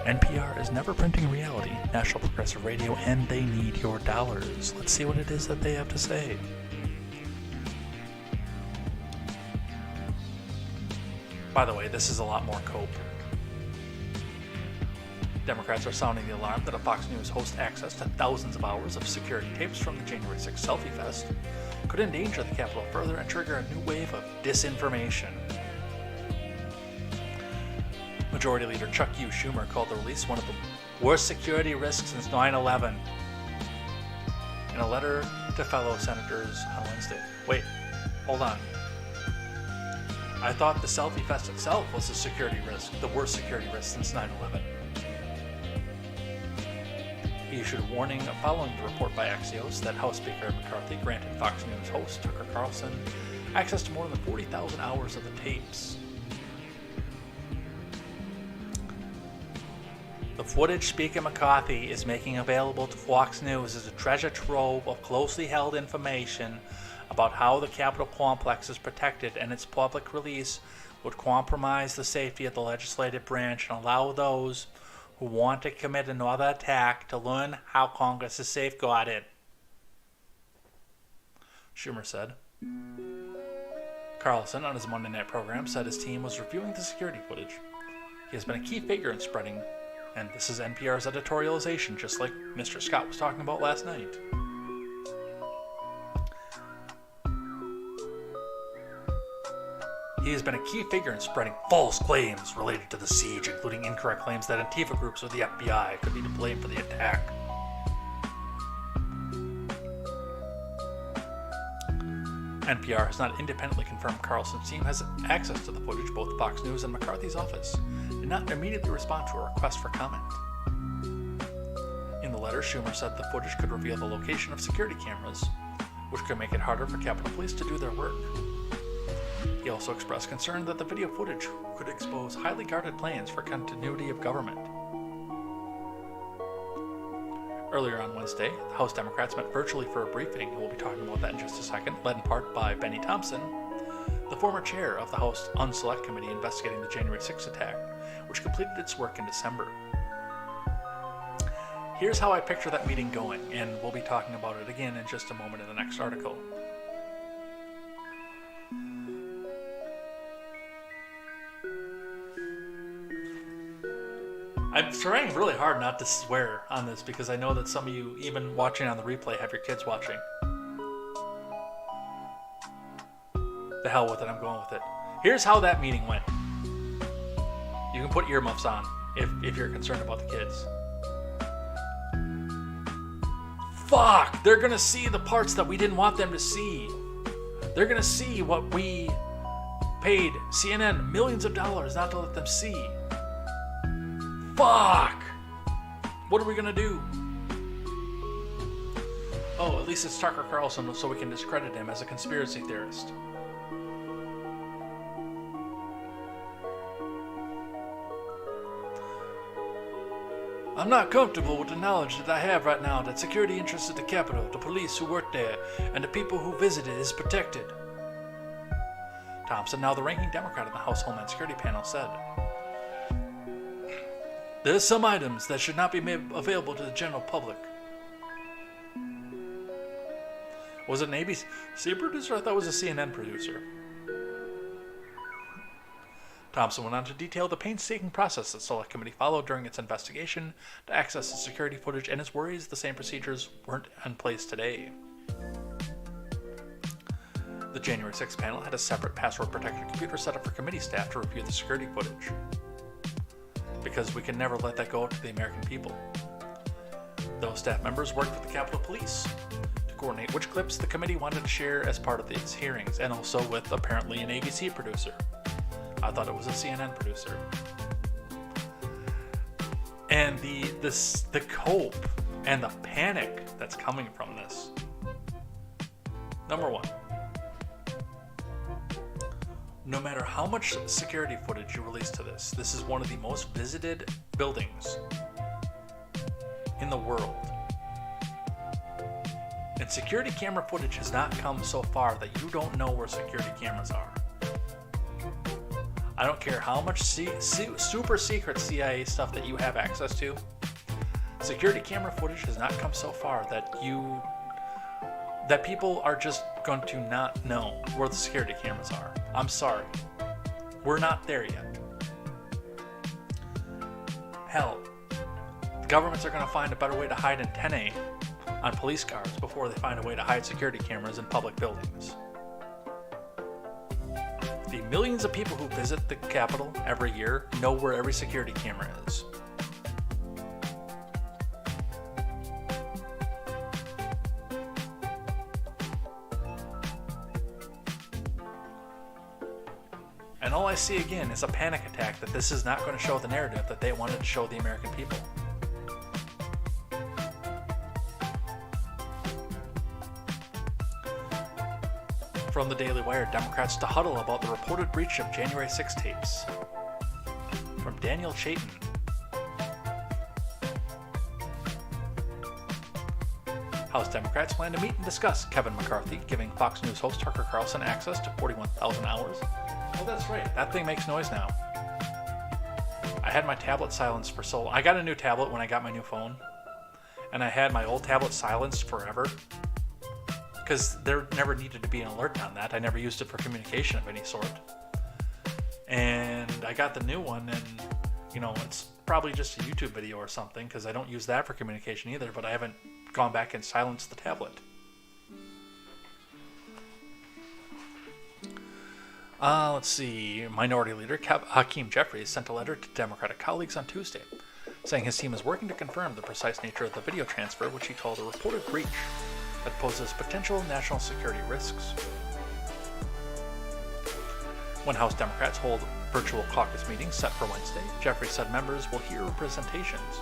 NPR is never printing reality, National Progressive Radio, and they need your dollars. Let's see what it is that they have to say. By the way, this is a lot more cope. Democrats are sounding the alarm that a Fox News host access to thousands of hours of security tapes from the January 6 Selfie Fest could endanger the Capitol further and trigger a new wave of disinformation. Majority Leader Chuck U. Schumer called the release one of the worst security risks since 9/11 in a letter to fellow senators on Wednesday. Wait, hold on. I thought the Selfie Fest itself was a security risk, the worst security risk since 9/11. He issued a warning following the report by Axios that House Speaker McCarthy granted Fox News host Tucker Carlson access to more than 40,000 hours of the tapes. The footage Speaker McCarthy is making available to Fox News is a treasure trove of closely held information about how the Capitol complex is protected, and its public release would compromise the safety of the legislative branch and allow those who want to commit another attack to learn how Congress is safeguarded, Schumer said. Carlson, on his Monday night program, said his team was reviewing the security footage. He has been a key figure in spreading, and this is NPR's editorialization, just like Mr. Scott was talking about last night. He has been a key figure in spreading false claims related to the siege, including incorrect claims that Antifa groups or the FBI could be to blame for the attack. NPR has not independently confirmed Carlson's team has access to the footage, both Fox News and McCarthy's office, did not immediately respond to a request for comment. In the letter, Schumer said the footage could reveal the location of security cameras, which could make it harder for Capitol Police to do their work. He also expressed concern that the video footage could expose highly guarded plans for continuity of government. Earlier on Wednesday, the House Democrats met virtually for a briefing, and we'll be talking about that in just a second, led in part by Benny Thompson, the former chair of the House Unselect Committee investigating the January 6 attack, which completed its work in December. Here's how I picture that meeting going, and we'll be talking about it again in just a moment in the next article. I'm trying really hard not to swear on this because I know that some of you, even watching on the replay, have your kids watching. The hell with it, I'm going with it. Here's how that meeting went. You can put earmuffs on if you're concerned about the kids. Fuck! They're gonna see the parts that we didn't want them to see. They're gonna see what we paid CNN millions of dollars not to let them see. Fuck! What are we gonna do? Oh, at least it's Tucker Carlson, so we can discredit him as a conspiracy theorist. I'm not comfortable with the knowledge that I have right now that security interests at the Capitol, the police who work there, and the people who visit it is protected. Thompson, now the ranking Democrat in the House Homeland Security panel, said, "There's some items that should not be made available to the general public." Was it an ABC producer? I thought it was a CNN producer. Thompson went on to detail the painstaking process the Select Committee followed during its investigation to access the security footage and his worries the same procedures weren't in place today. The January 6th panel had a separate password-protected computer set up for committee staff to review the security footage, because we can never let that go to the American people. Those staff members worked with the Capitol Police to coordinate which clips the committee wanted to share as part of these hearings, and also with apparently an ABC producer. I thought it was a CNN producer. And the cope and the panic that's coming from this. Number one, no matter how much security footage you release to this is one of the most visited buildings in the world. And security camera footage has not come so far that you don't know where security cameras are. I don't care how much super secret CIA stuff that you have access to. Security camera footage has not come so far that people are just going to not know where the security cameras are. I'm sorry. We're not there yet. Hell, the governments are going to find a better way to hide antennae on police cars before they find a way to hide security cameras in public buildings. The millions of people who visit the Capitol every year know where every security camera is. And all I see again is a panic attack that this is not going to show the narrative that they wanted to show the American people. From the Daily Wire, Democrats to huddle about the reported breach of January 6 tapes. From Daniel Chayton. House Democrats plan to meet and discuss Kevin McCarthy giving Fox News host Tucker Carlson access to 41,000 hours. Oh, that's right. That thing makes noise now. I had my tablet silenced for so long. I got a new tablet when I got my new phone. And I had my old tablet silenced forever. Because there never needed to be an alert on that. I never used it for communication of any sort. And I got the new one, and, it's probably just a YouTube video or something, because I don't use that for communication either, but I haven't gone back and silenced the tablet. Let's see. Minority Leader Hakeem Jeffries sent a letter to Democratic colleagues on Tuesday, saying his team is working to confirm the precise nature of the video transfer, which he called a reported breach that poses potential national security risks. When House Democrats hold virtual caucus meetings set for Wednesday, Jeffries said members will hear presentations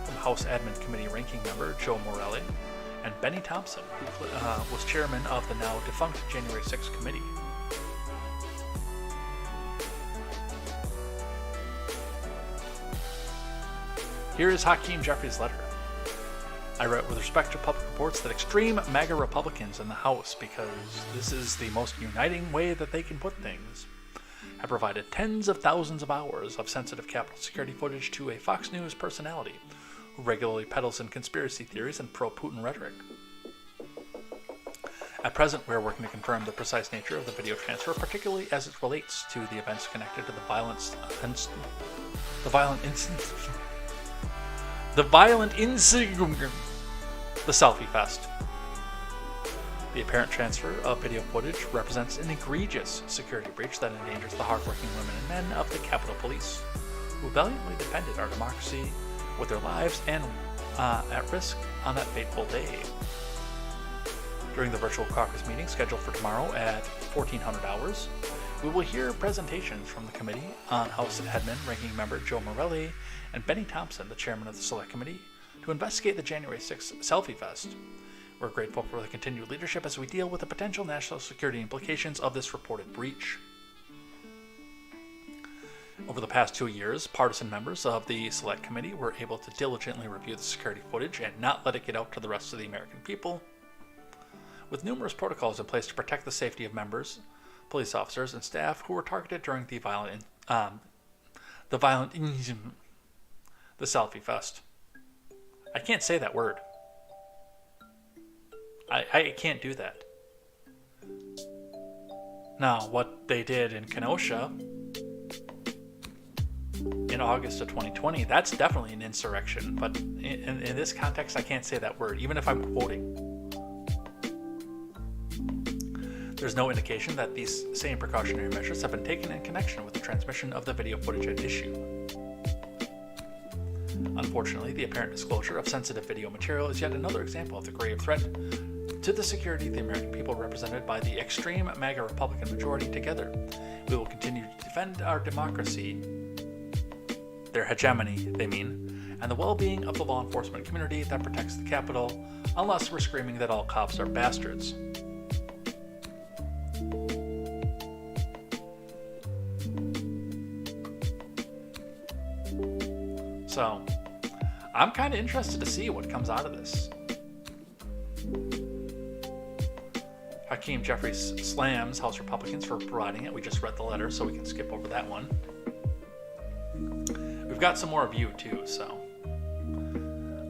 from House Admin Committee ranking member Joe Morelle and Benny Thompson, who was chairman of the now defunct January 6 committee. Here is Hakeem Jeffries' letter. I wrote with respect to public reports that extreme MAGA Republicans in the House, because this is the most uniting way that they can put things, have provided tens of thousands of hours of sensitive Capitol security footage to a Fox News personality who regularly peddles in conspiracy theories and pro-Putin rhetoric. At present, we are working to confirm the precise nature of the video transfer, particularly as it relates to the events connected to the violent Selfie Fest. The apparent transfer of video footage represents an egregious security breach that endangers the hardworking women and men of the Capitol Police, who valiantly defended our democracy with their lives and at risk on that fateful day. During the virtual caucus meeting scheduled for tomorrow at 1400 hours, we will hear presentations from the committee on House Admin Ranking Member Joe Morelle and Benny Thompson, the chairman of the Select Committee, to investigate the January 6th Selfie Fest, We're grateful for the continued leadership as we deal with the potential national security implications of this reported breach. Over the past 2 years, partisan members of the Select Committee were able to diligently review the security footage and not let it get out to the rest of the American people. With numerous protocols in place to protect the safety of members, police officers, and staff who were targeted during the Selfie Fest. I can't say that word. I can't do that. Now, what they did in Kenosha in August of 2020, that's definitely an insurrection, but in this context, I can't say that word, even if I'm quoting. There's no indication that these same precautionary measures have been taken in connection with the transmission of the video footage at issue. Unfortunately, the apparent disclosure of sensitive video material is yet another example of the grave threat to the security of the American people represented by the extreme MAGA Republican majority. Together, we will continue to defend our democracy, their hegemony, they mean, and the well-being of the law enforcement community that protects the Capitol, unless we're screaming that all cops are bastards. So, I'm kind of interested to see what comes out of this. Hakeem Jeffries slams House Republicans for providing it. We just read the letter, so we can skip over that one. We've got some more of you, too, so.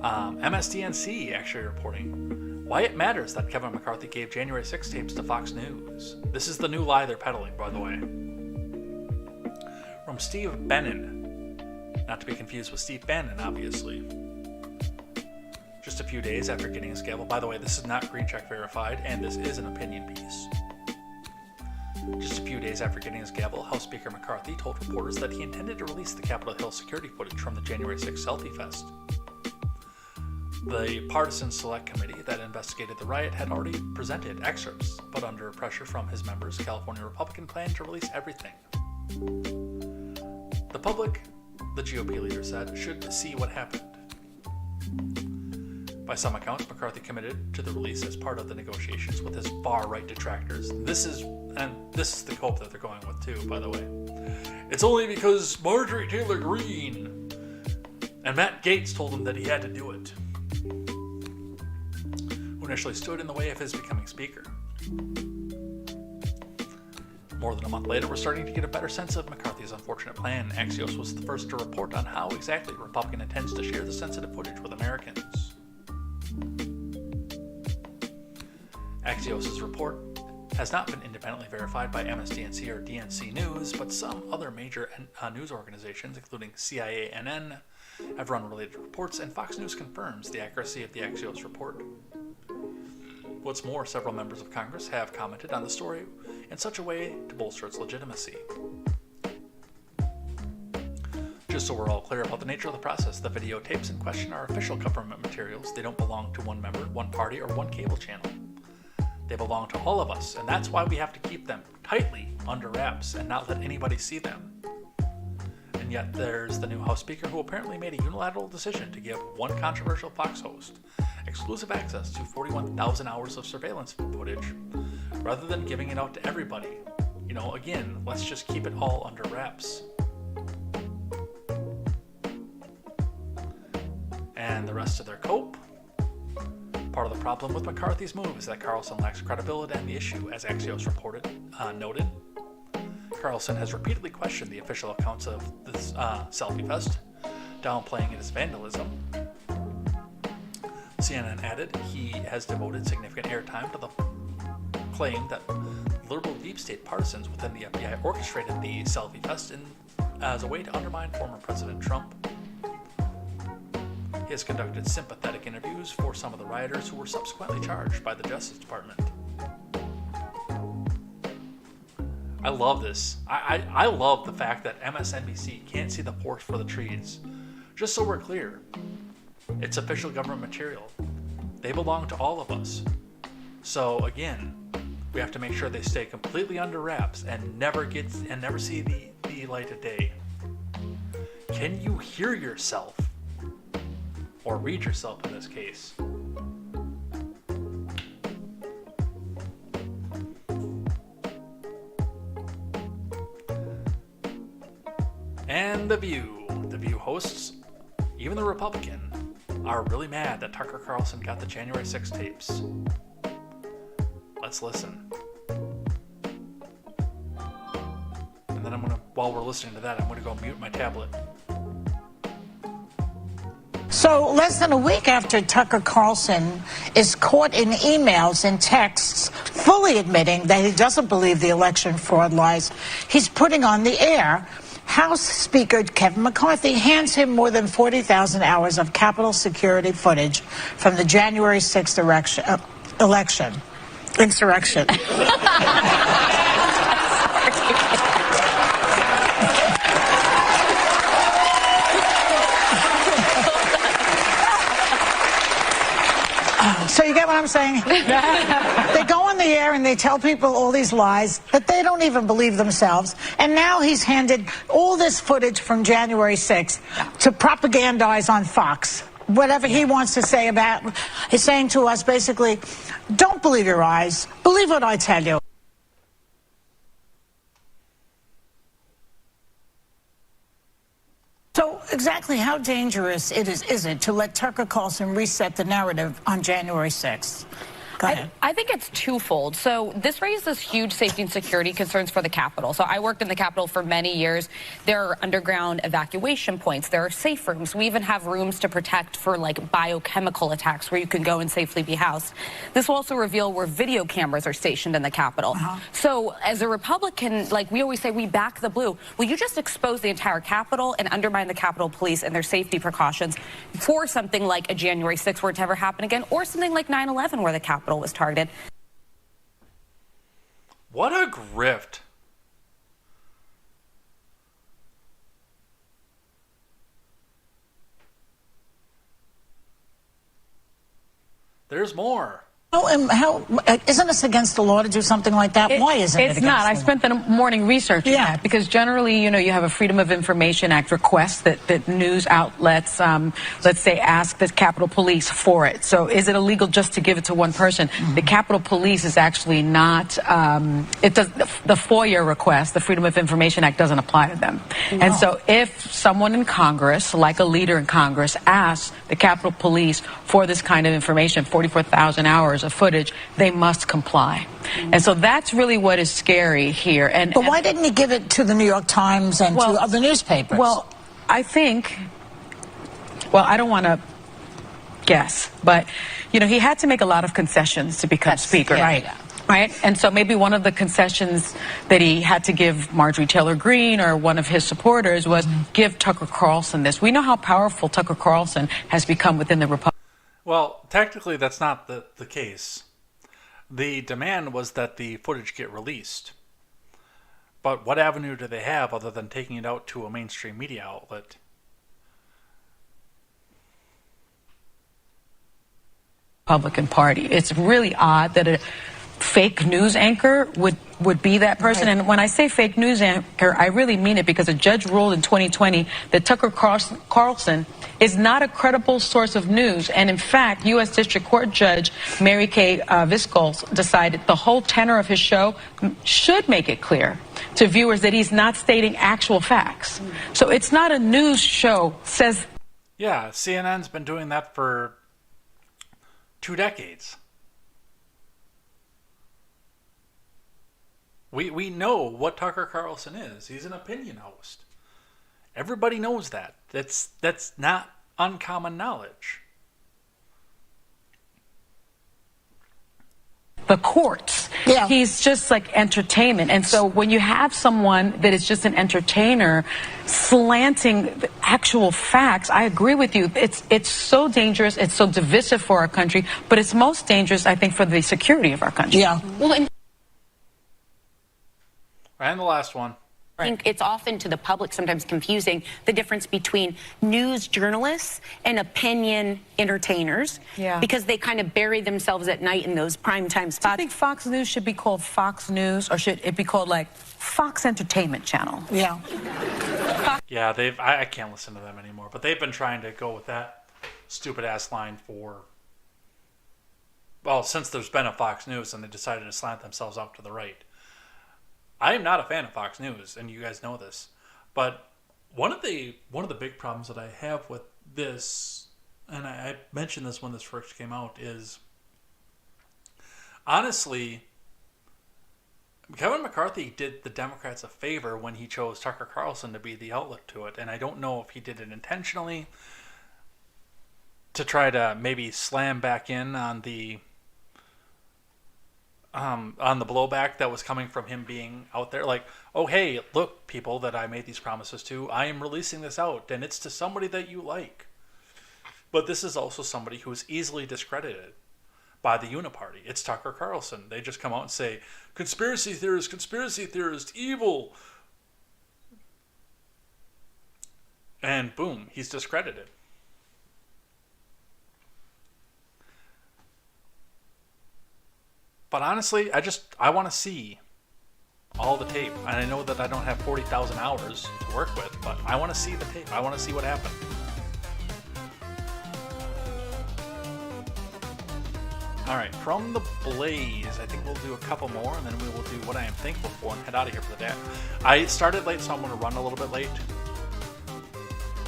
MSDNC actually reporting why it matters that Kevin McCarthy gave January 6 tapes to Fox News. This is the new lie they're peddling, by the way. From Steve Bannon. Not to be confused with Steve Bannon, obviously. Just a few days after getting his gavel. By the way, this is not Green Check verified, and this is an opinion piece. Just a few days after getting his gavel, House Speaker McCarthy told reporters that he intended to release the Capitol Hill security footage from the January 6 Selfie Fest. The partisan select committee that investigated the riot had already presented excerpts, but under pressure from his members, California Republican planned to release everything. The public, the GOP leader said, should see what happened. By some accounts, McCarthy committed to the release as part of the negotiations with his far-right detractors. This is the cope that they're going with too, by the way. It's only because Marjorie Taylor Greene and Matt Gaetz told him that he had to do it, who initially stood in the way of his becoming speaker. More than a month later, we're starting to get a better sense of McCarthy's unfortunate plan. Axios was the first to report on how exactly the Republican intends to share the sensitive footage with Americans. Axios' report has not been independently verified by MSDNC or DNC News, but some other major news organizations, including CIA-NN, have run related reports, and Fox News confirms the accuracy of the Axios report. What's more, several members of Congress have commented on the story in such a way to bolster its legitimacy. Just so we're all clear about the nature of the process, the videotapes in question are official government materials. They don't belong to one member, one party, or one cable channel. They belong to all of us, and that's why we have to keep them tightly under wraps and not let anybody see them. And yet there's the new House Speaker who apparently made a unilateral decision to give one controversial Fox host exclusive access to 41,000 hours of surveillance footage, rather than giving it out to everybody. You know, again, let's just keep it all under wraps. And the rest of their cope. Part of the problem with McCarthy's move is that Carlson lacks credibility on the issue, as Axios noted. Carlson has repeatedly questioned the official accounts of this Selfie Fest, downplaying it as vandalism. CNN added he has devoted significant airtime to the claim that liberal deep state partisans within the FBI orchestrated the Selfie Fest as a way to undermine former President Trump. He has conducted sympathetic interviews for some of the rioters who were subsequently charged by the Justice Department. I love this. I love the fact that MSNBC can't see the forest for the trees. Just so we're clear, it's official government material. They belong to all of us. So again, we have to make sure they stay completely under wraps and never see the light of day. Can you hear yourself? Or read yourself in this case. And The View. The View hosts, even the Republican, are really mad that Tucker Carlson got the January 6 tapes. Let's listen. And then while we're listening to that, I'm gonna go mute my tablet. So less than a week after Tucker Carlson is caught in emails and texts fully admitting that he doesn't believe the election fraud lies he's putting on the air, House Speaker Kevin McCarthy hands him more than 40,000 hours of Capitol security footage from the January 6th insurrection. So you get what I'm saying? They go on the air and they tell people all these lies that they don't even believe themselves. And now he's handed all this footage from January 6th to propagandize on Fox. Whatever he wants to say about, he's saying to us basically, don't believe your eyes, believe what I tell you. So exactly how dangerous is it to let Tucker Carlson reset the narrative on January 6th? Go ahead. I think it's twofold. So this raises huge safety and security concerns for the Capitol. So I worked in the Capitol for many years. There are underground evacuation points. There are safe rooms. We even have rooms to protect for like biochemical attacks where you can go and safely be housed. This will also reveal where video cameras are stationed in the Capitol. So as a Republican, like we always say, we back the blue. Will you just expose the entire Capitol and undermine the Capitol Police and their safety precautions for something like a January 6th were it to ever happen again, or something like 9/11 where the Capitol was targeted? What a grift. There's more. How isn't this against the law to do something like that? Why isn't it against the law? It's not. I spent the morning researching that because generally, you have a Freedom of Information Act request that news outlets, let's say, ask the Capitol Police for it. So is it illegal just to give it to one person? The Capitol Police is actually not, it does, the FOIA request, the Freedom of Information Act, doesn't apply to them. And so if someone in Congress, like a leader in Congress, asks the Capitol Police for this kind of information, 44,000 hours of footage, they must comply. And so that's really what is scary here. But why didn't he give it to the New York Times and to other newspapers? Well, I think, I don't want to guess, but, he had to make a lot of concessions to become speaker. Right? And so maybe one of the concessions that he had to give Marjorie Taylor Greene or one of his supporters was give Tucker Carlson this. We know how powerful Tucker Carlson has become within the Republican. Well, technically that's not the case. The demand was that the footage get released. But what avenue do they have other than taking it out to a mainstream media outlet? Republican Party. It's really odd that a fake news anchor would be that person. And when I say fake news anchor, I really mean it because a judge ruled in 2020 that Tucker Carlson is not a credible source of news. And in fact, U.S. District Court Judge Mary Kay Viscols decided the whole tenor of his show should make it clear to viewers that he's not stating actual facts. So it's not a news show, says. Yeah, CNN's been doing that for 2 decades. We know what Tucker Carlson is. He's an opinion host. Everybody knows that. That's not uncommon knowledge. The courts. Yeah. He's just like entertainment. And so when you have someone that is just an entertainer slanting the actual facts, I agree with you. It's so dangerous. It's so divisive for our country. But it's most dangerous, I think, for the security of our country. Yeah. Well, And the last one. I think it's often to the public sometimes confusing the difference between news journalists and opinion entertainers because they kind of bury themselves at night in those primetime spots. I think Fox News should be called Fox News, or should it be called like Fox Entertainment Channel? Yeah. Yeah, I can't listen to them anymore, but they've been trying to go with that stupid ass line since there's been a Fox News and they decided to slant themselves out to the right. I am not a fan of Fox News, and you guys know this, but One of the big problems that I have with this, and I mentioned this when this first came out, is honestly, Kevin McCarthy did the Democrats a favor when he chose Tucker Carlson to be the outlet to it, and I don't know if he did it intentionally to try to maybe slam back in on the blowback that was coming from him being out there, like, oh hey, look, people that I made these promises to, I am releasing this out, and it's to somebody that you like. But this is also somebody who is easily discredited by the Uniparty. It's Tucker Carlson. They just come out and say, conspiracy theorist, evil. And boom, he's discredited. But honestly, I want to see all the tape. And I know that I don't have 40,000 hours to work with, but I want to see the tape. I want to see what happened. All right, from the Blaze, I think we'll do a couple more, and then we will do what I am thankful for and head out of here for the day. I started late, so I'm going to run a little bit late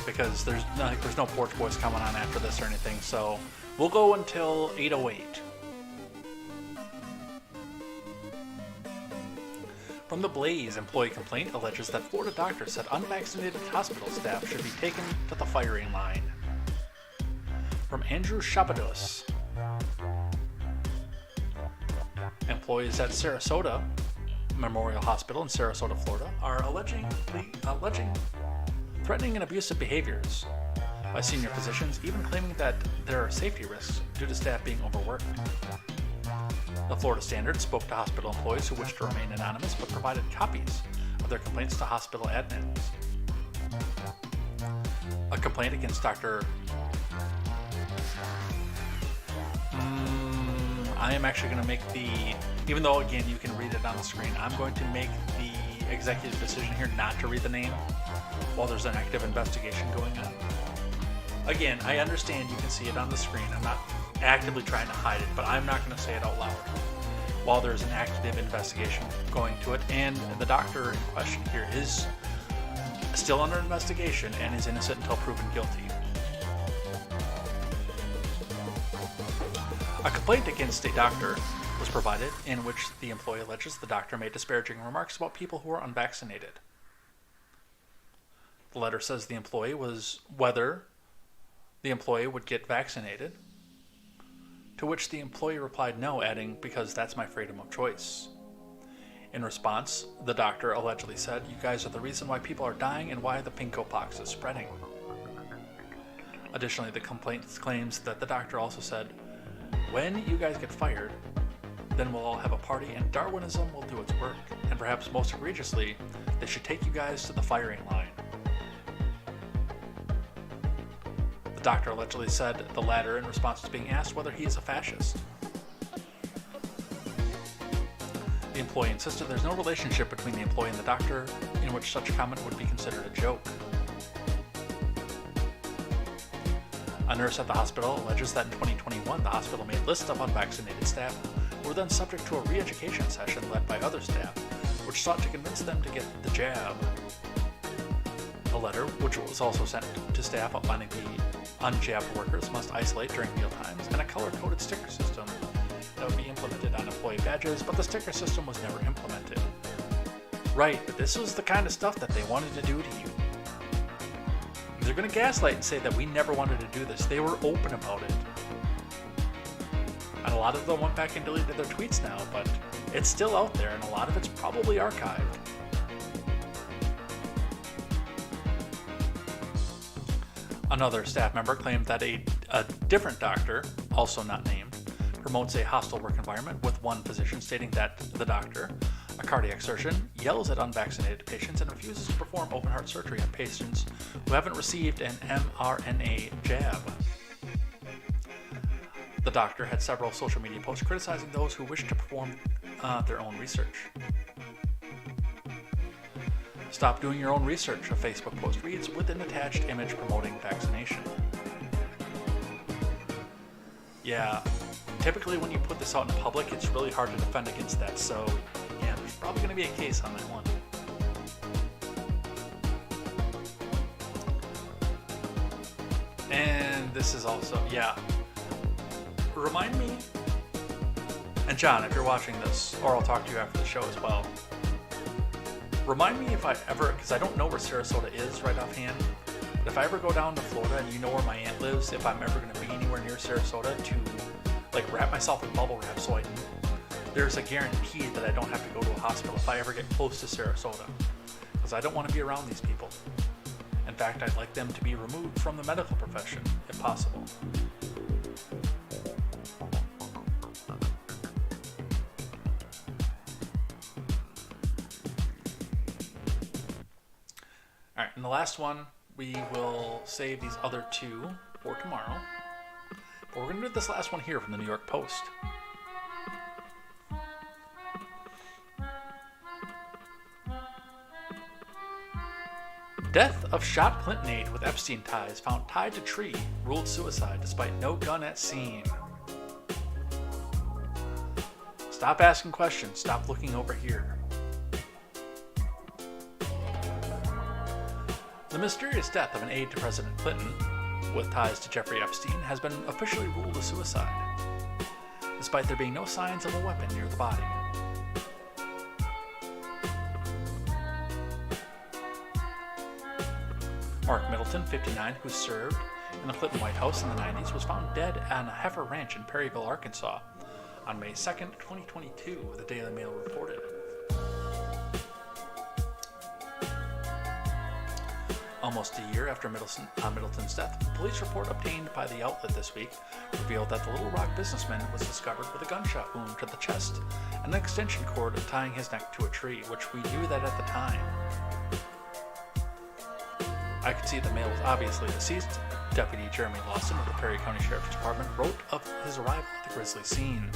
because there's no Porch Boys coming on after this or anything. So we'll go until 8:08. From the Blaze, employee complaint alleges that Florida doctor said unvaccinated hospital staff should be taken to the firing line. From Andrew Shabados, employees at Sarasota Memorial Hospital in Sarasota, Florida, are alleging threatening and abusive behaviors by senior physicians, even claiming that there are safety risks due to staff being overworked. The Florida Standard spoke to hospital employees who wished to remain anonymous but provided copies of their complaints to hospital admins. A complaint against Dr. I am actually going to make even though again you can read it on the screen, I'm going to make the executive decision here not to read the name while there's an active investigation going on. Again, I understand you can see it on the screen. I'm not actively trying to hide it, but I'm not going to say it out loud while there's an active investigation going to it, and the doctor in question here is still under investigation and is innocent until proven guilty. A complaint against a doctor was provided in which the employee alleges the doctor made disparaging remarks about people who are unvaccinated. The letter says the employee was whether the employee would get vaccinated, to which the employee replied no, adding, because that's my freedom of choice. In response, the doctor allegedly said, you guys are the reason why people are dying and why the pinko pox is spreading. Additionally, the complaint claims that the doctor also said, when you guys get fired, then we'll all have a party and Darwinism will do its work. And perhaps most egregiously, they should take you guys to the firing line. The doctor allegedly said the latter in response to being asked whether he is a fascist. The employee insisted there's no relationship between the employee and the doctor in which such a comment would be considered a joke. A nurse at the hospital alleges that in 2021, the hospital made lists of unvaccinated staff who were then subject to a re-education session led by other staff, which sought to convince them to get the jab. A letter, which was also sent to staff outlining the unjabbed workers must isolate during meal times, and a color-coded sticker system that would be implemented on employee badges, but the sticker system was never implemented. Right, but this was the kind of stuff that they wanted to do to you. They're going to gaslight and say that we never wanted to do this. They were open about it. And a lot of them went back and deleted their tweets now, but it's still out there, and a lot of it's probably archived. Another staff member claimed that a different doctor, also not named, promotes a hostile work environment, with one physician stating that the doctor, a cardiac surgeon, yells at unvaccinated patients and refuses to perform open-heart surgery on patients who haven't received an mRNA jab. The doctor had several social media posts criticizing those who wish to perform their own research. Stop doing your own research, a Facebook post reads, with an attached image promoting vaccination. Yeah, typically when you put this out in public, it's really hard to defend against that, so yeah, there's probably going to be a case on that one. this is also, yeah. Remind me, and John, if you're watching this, or I'll talk to you after the show as well, remind me if I ever, because I don't know where Sarasota is right offhand, but if I ever go down to Florida and you know where my aunt lives, if I'm ever going to be anywhere near Sarasota to like wrap myself in bubble wrap so there's a guarantee that I don't have to go to a hospital if I ever get close to Sarasota, because I don't want to be around these people. In fact, I'd like them to be removed from the medical profession, if possible. Alright, and the last one, we will save these other two for tomorrow. But we're going to do this last one here from the New York Post. Death of shot Clinton aide with Epstein ties found tied to tree, ruled suicide despite no gun at scene. Stop asking questions, stop looking over here. The mysterious death of an aide to President Clinton, with ties to Jeffrey Epstein, has been officially ruled a suicide, despite there being no signs of a weapon near the body. Mark Middleton, 59, who served in the Clinton White House in the 90s, was found dead on a heifer ranch in Perryville, Arkansas on May 2nd, 2022, the Daily Mail reported. Almost a year after Middleton's death, a police report obtained by the outlet this week revealed that the Little Rock businessman was discovered with a gunshot wound to the chest and an extension cord tying his neck to a tree, which we knew that at the time. I could see the male was obviously deceased. Deputy Jeremy Lawson of the Perry County Sheriff's Department wrote of his arrival at the grisly scene.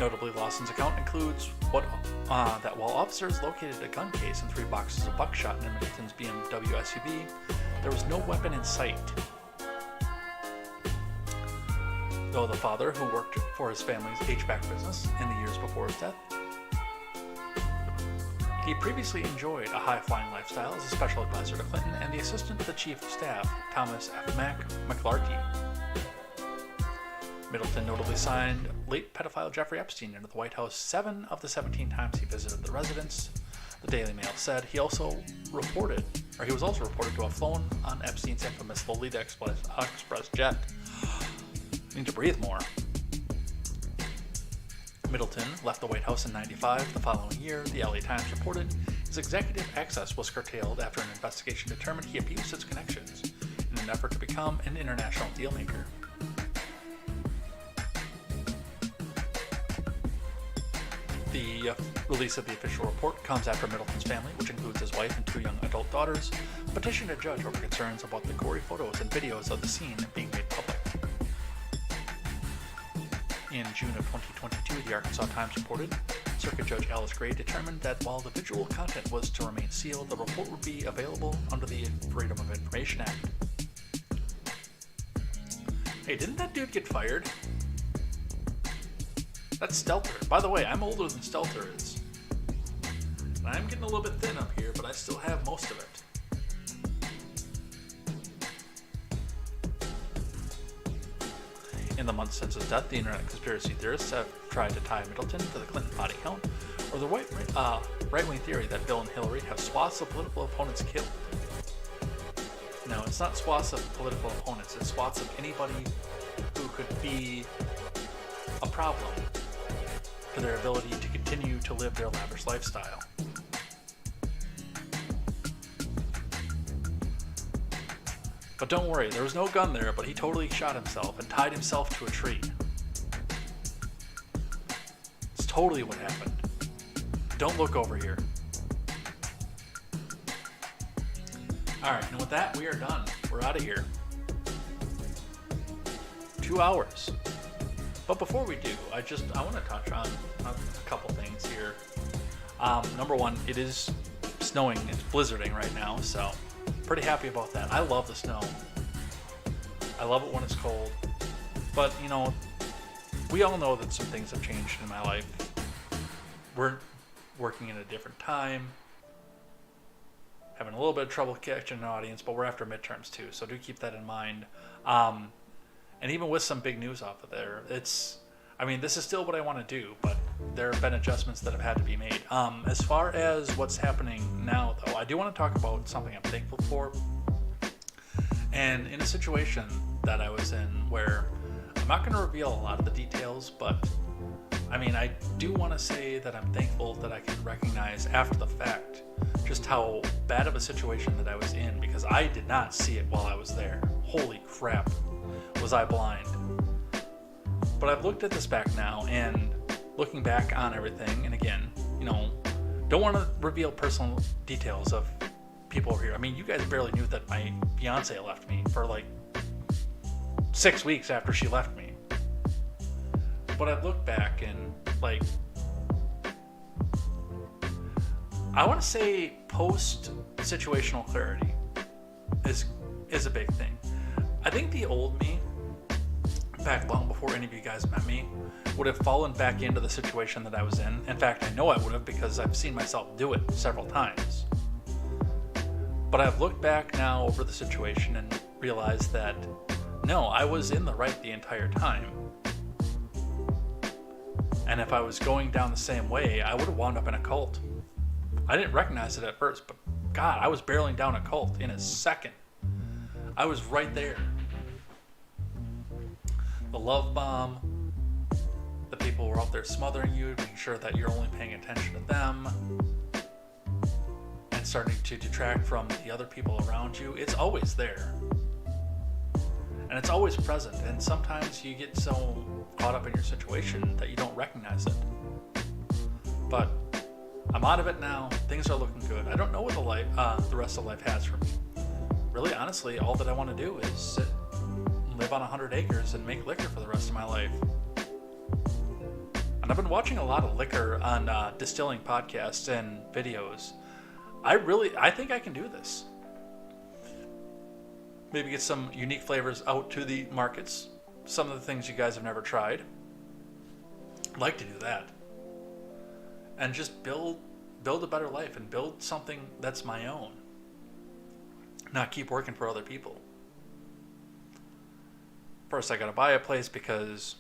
Notably, Lawson's account includes that while officers located a gun case and 3 boxes of buckshot in Middleton's BMW SUV, there was no weapon in sight. Though the father, who worked for his family's HVAC business in the years before his death, he previously enjoyed a high-flying lifestyle as a special advisor to Clinton and the assistant to the chief of staff, Thomas F. McLarty. Middleton notably signed late pedophile Jeffrey Epstein into the White House 7 of the 17 times he visited the residence. The Daily Mail said he was also reported to have flown on Epstein's infamous Lolita Express jet. I need to breathe more. Middleton left the White House in '95. The following year, the LA Times reported his executive access was curtailed after an investigation determined he abused his connections in an effort to become an international dealmaker. The release of the official report comes after Middleton's family, which includes his wife and 2 young adult daughters, petitioned a judge over concerns about the gory photos and videos of the scene being made public. In June of 2022, the Arkansas Times reported, Circuit Judge Alice Gray determined that while the visual content was to remain sealed, the report would be available under the Freedom of Information Act. Hey, didn't that dude get fired? That's Stelter. By the way, I'm older than Stelter is. And I'm getting a little bit thin up here, but I still have most of it. In the months since his death, the internet conspiracy theorists have tried to tie Middleton to the Clinton body count, or the right-wing theory that Bill and Hillary have swaths of political opponents killed. No, it's not swaths of political opponents, it's swaths of anybody who could be a problem for their ability to continue to live their lavish lifestyle. But don't worry, there was no gun there, but he totally shot himself and tied himself to a tree. It's totally what happened. Don't look over here. Alright, and with that, we are done. We're out of here. 2 hours. But before we do, I want to touch on a couple things here. Number one, it is snowing, it's blizzarding right now, so pretty happy about that. I love the snow. I love it when it's cold. But, you know, we all know that some things have changed in my life. We're working in a different time. having a little bit of trouble catching an audience, but we're after midterms too, so do keep that in mind. And even with some big news off of there, this is still what I want to do, but there have been adjustments that have had to be made. As far as what's happening now, though, I do want to talk about something I'm thankful for. And in a situation that I was in where I'm not going to reveal a lot of the details, but I do want to say that I'm thankful that I can recognize after the fact just how bad of a situation that I was in, because I did not see it while I was there. Holy crap, was I blind. But I've looked at this back now, and looking back on everything, and again, don't want to reveal personal details of people over here. You guys barely knew that my fiance left me for like 6 weeks after she left me. But I've looked back and I want to say post-situational clarity is a big thing. I think the old me, back long before any of you guys met me, would have fallen back into the situation that I was in. In fact, I know I would have, because I've seen myself do it several times. But I've looked back now over the situation and realized that, no, I was in the right the entire time. And if I was going down the same way, I would have wound up in a cult. I didn't recognize it at first, but God, I was barreling down a cult in a second. I was right there. The love bomb, the people were out there smothering you, making sure that you're only paying attention to them, and starting to detract from the other people around you. It's always there. And it's always present, and sometimes you get so caught up in your situation that you don't recognize it. But I'm out of it now. Things are looking good. I don't know what the rest of life has for me. Really, honestly, all that I want to do is sit, live on 100 acres and make liquor for the rest of my life. And I've been watching a lot of liquor on distilling podcasts and videos. I think I can do this. Maybe get some unique flavors out to the markets. Some of the things you guys have never tried. I'd like to do that. And just build a better life and build something that's my own. Not keep working for other people. First, I gotta buy a place, because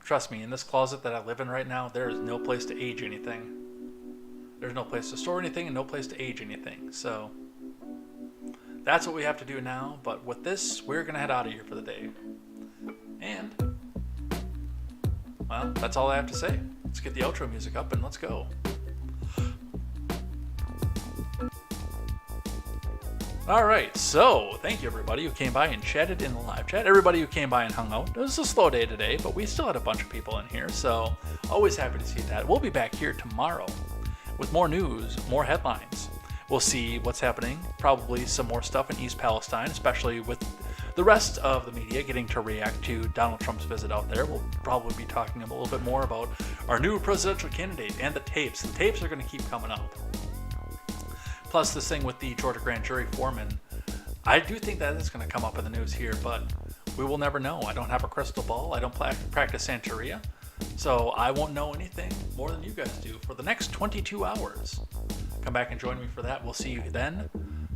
trust me, in this closet that I live in right now, there is no place to age anything. There's no place to store anything and no place to age anything. So that's what we have to do now. But with this, we're gonna head out of here for the day. And, well, that's all I have to say. Let's get the outro music up and let's go. Alright, so thank you everybody who came by and chatted in the live chat. Everybody who came by and hung out. It was a slow day today, but we still had a bunch of people in here, so always happy to see that. We'll be back here tomorrow with more news, more headlines. We'll see what's happening, probably some more stuff in East Palestine, especially with the rest of the media getting to react to Donald Trump's visit out there. We'll probably be talking a little bit more about our new presidential candidate and the tapes. The tapes are going to keep coming up. Plus this thing with the Georgia grand jury foreman. I do think that is going to come up in the news here, but we will never know. I don't have a crystal ball. I don't practice Santeria, so I won't know anything more than you guys do for the next 22 hours. Come back and join me for that. We'll see you then,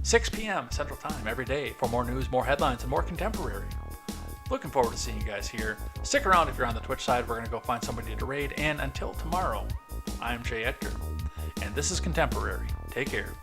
6 p.m. Central Time every day for more news, more headlines, and more contemporary. Looking forward to seeing you guys here. Stick around if you're on the Twitch side. We're going to go find somebody to raid. And until tomorrow, I'm Jay Edgar, and this is Contemporary. Take care.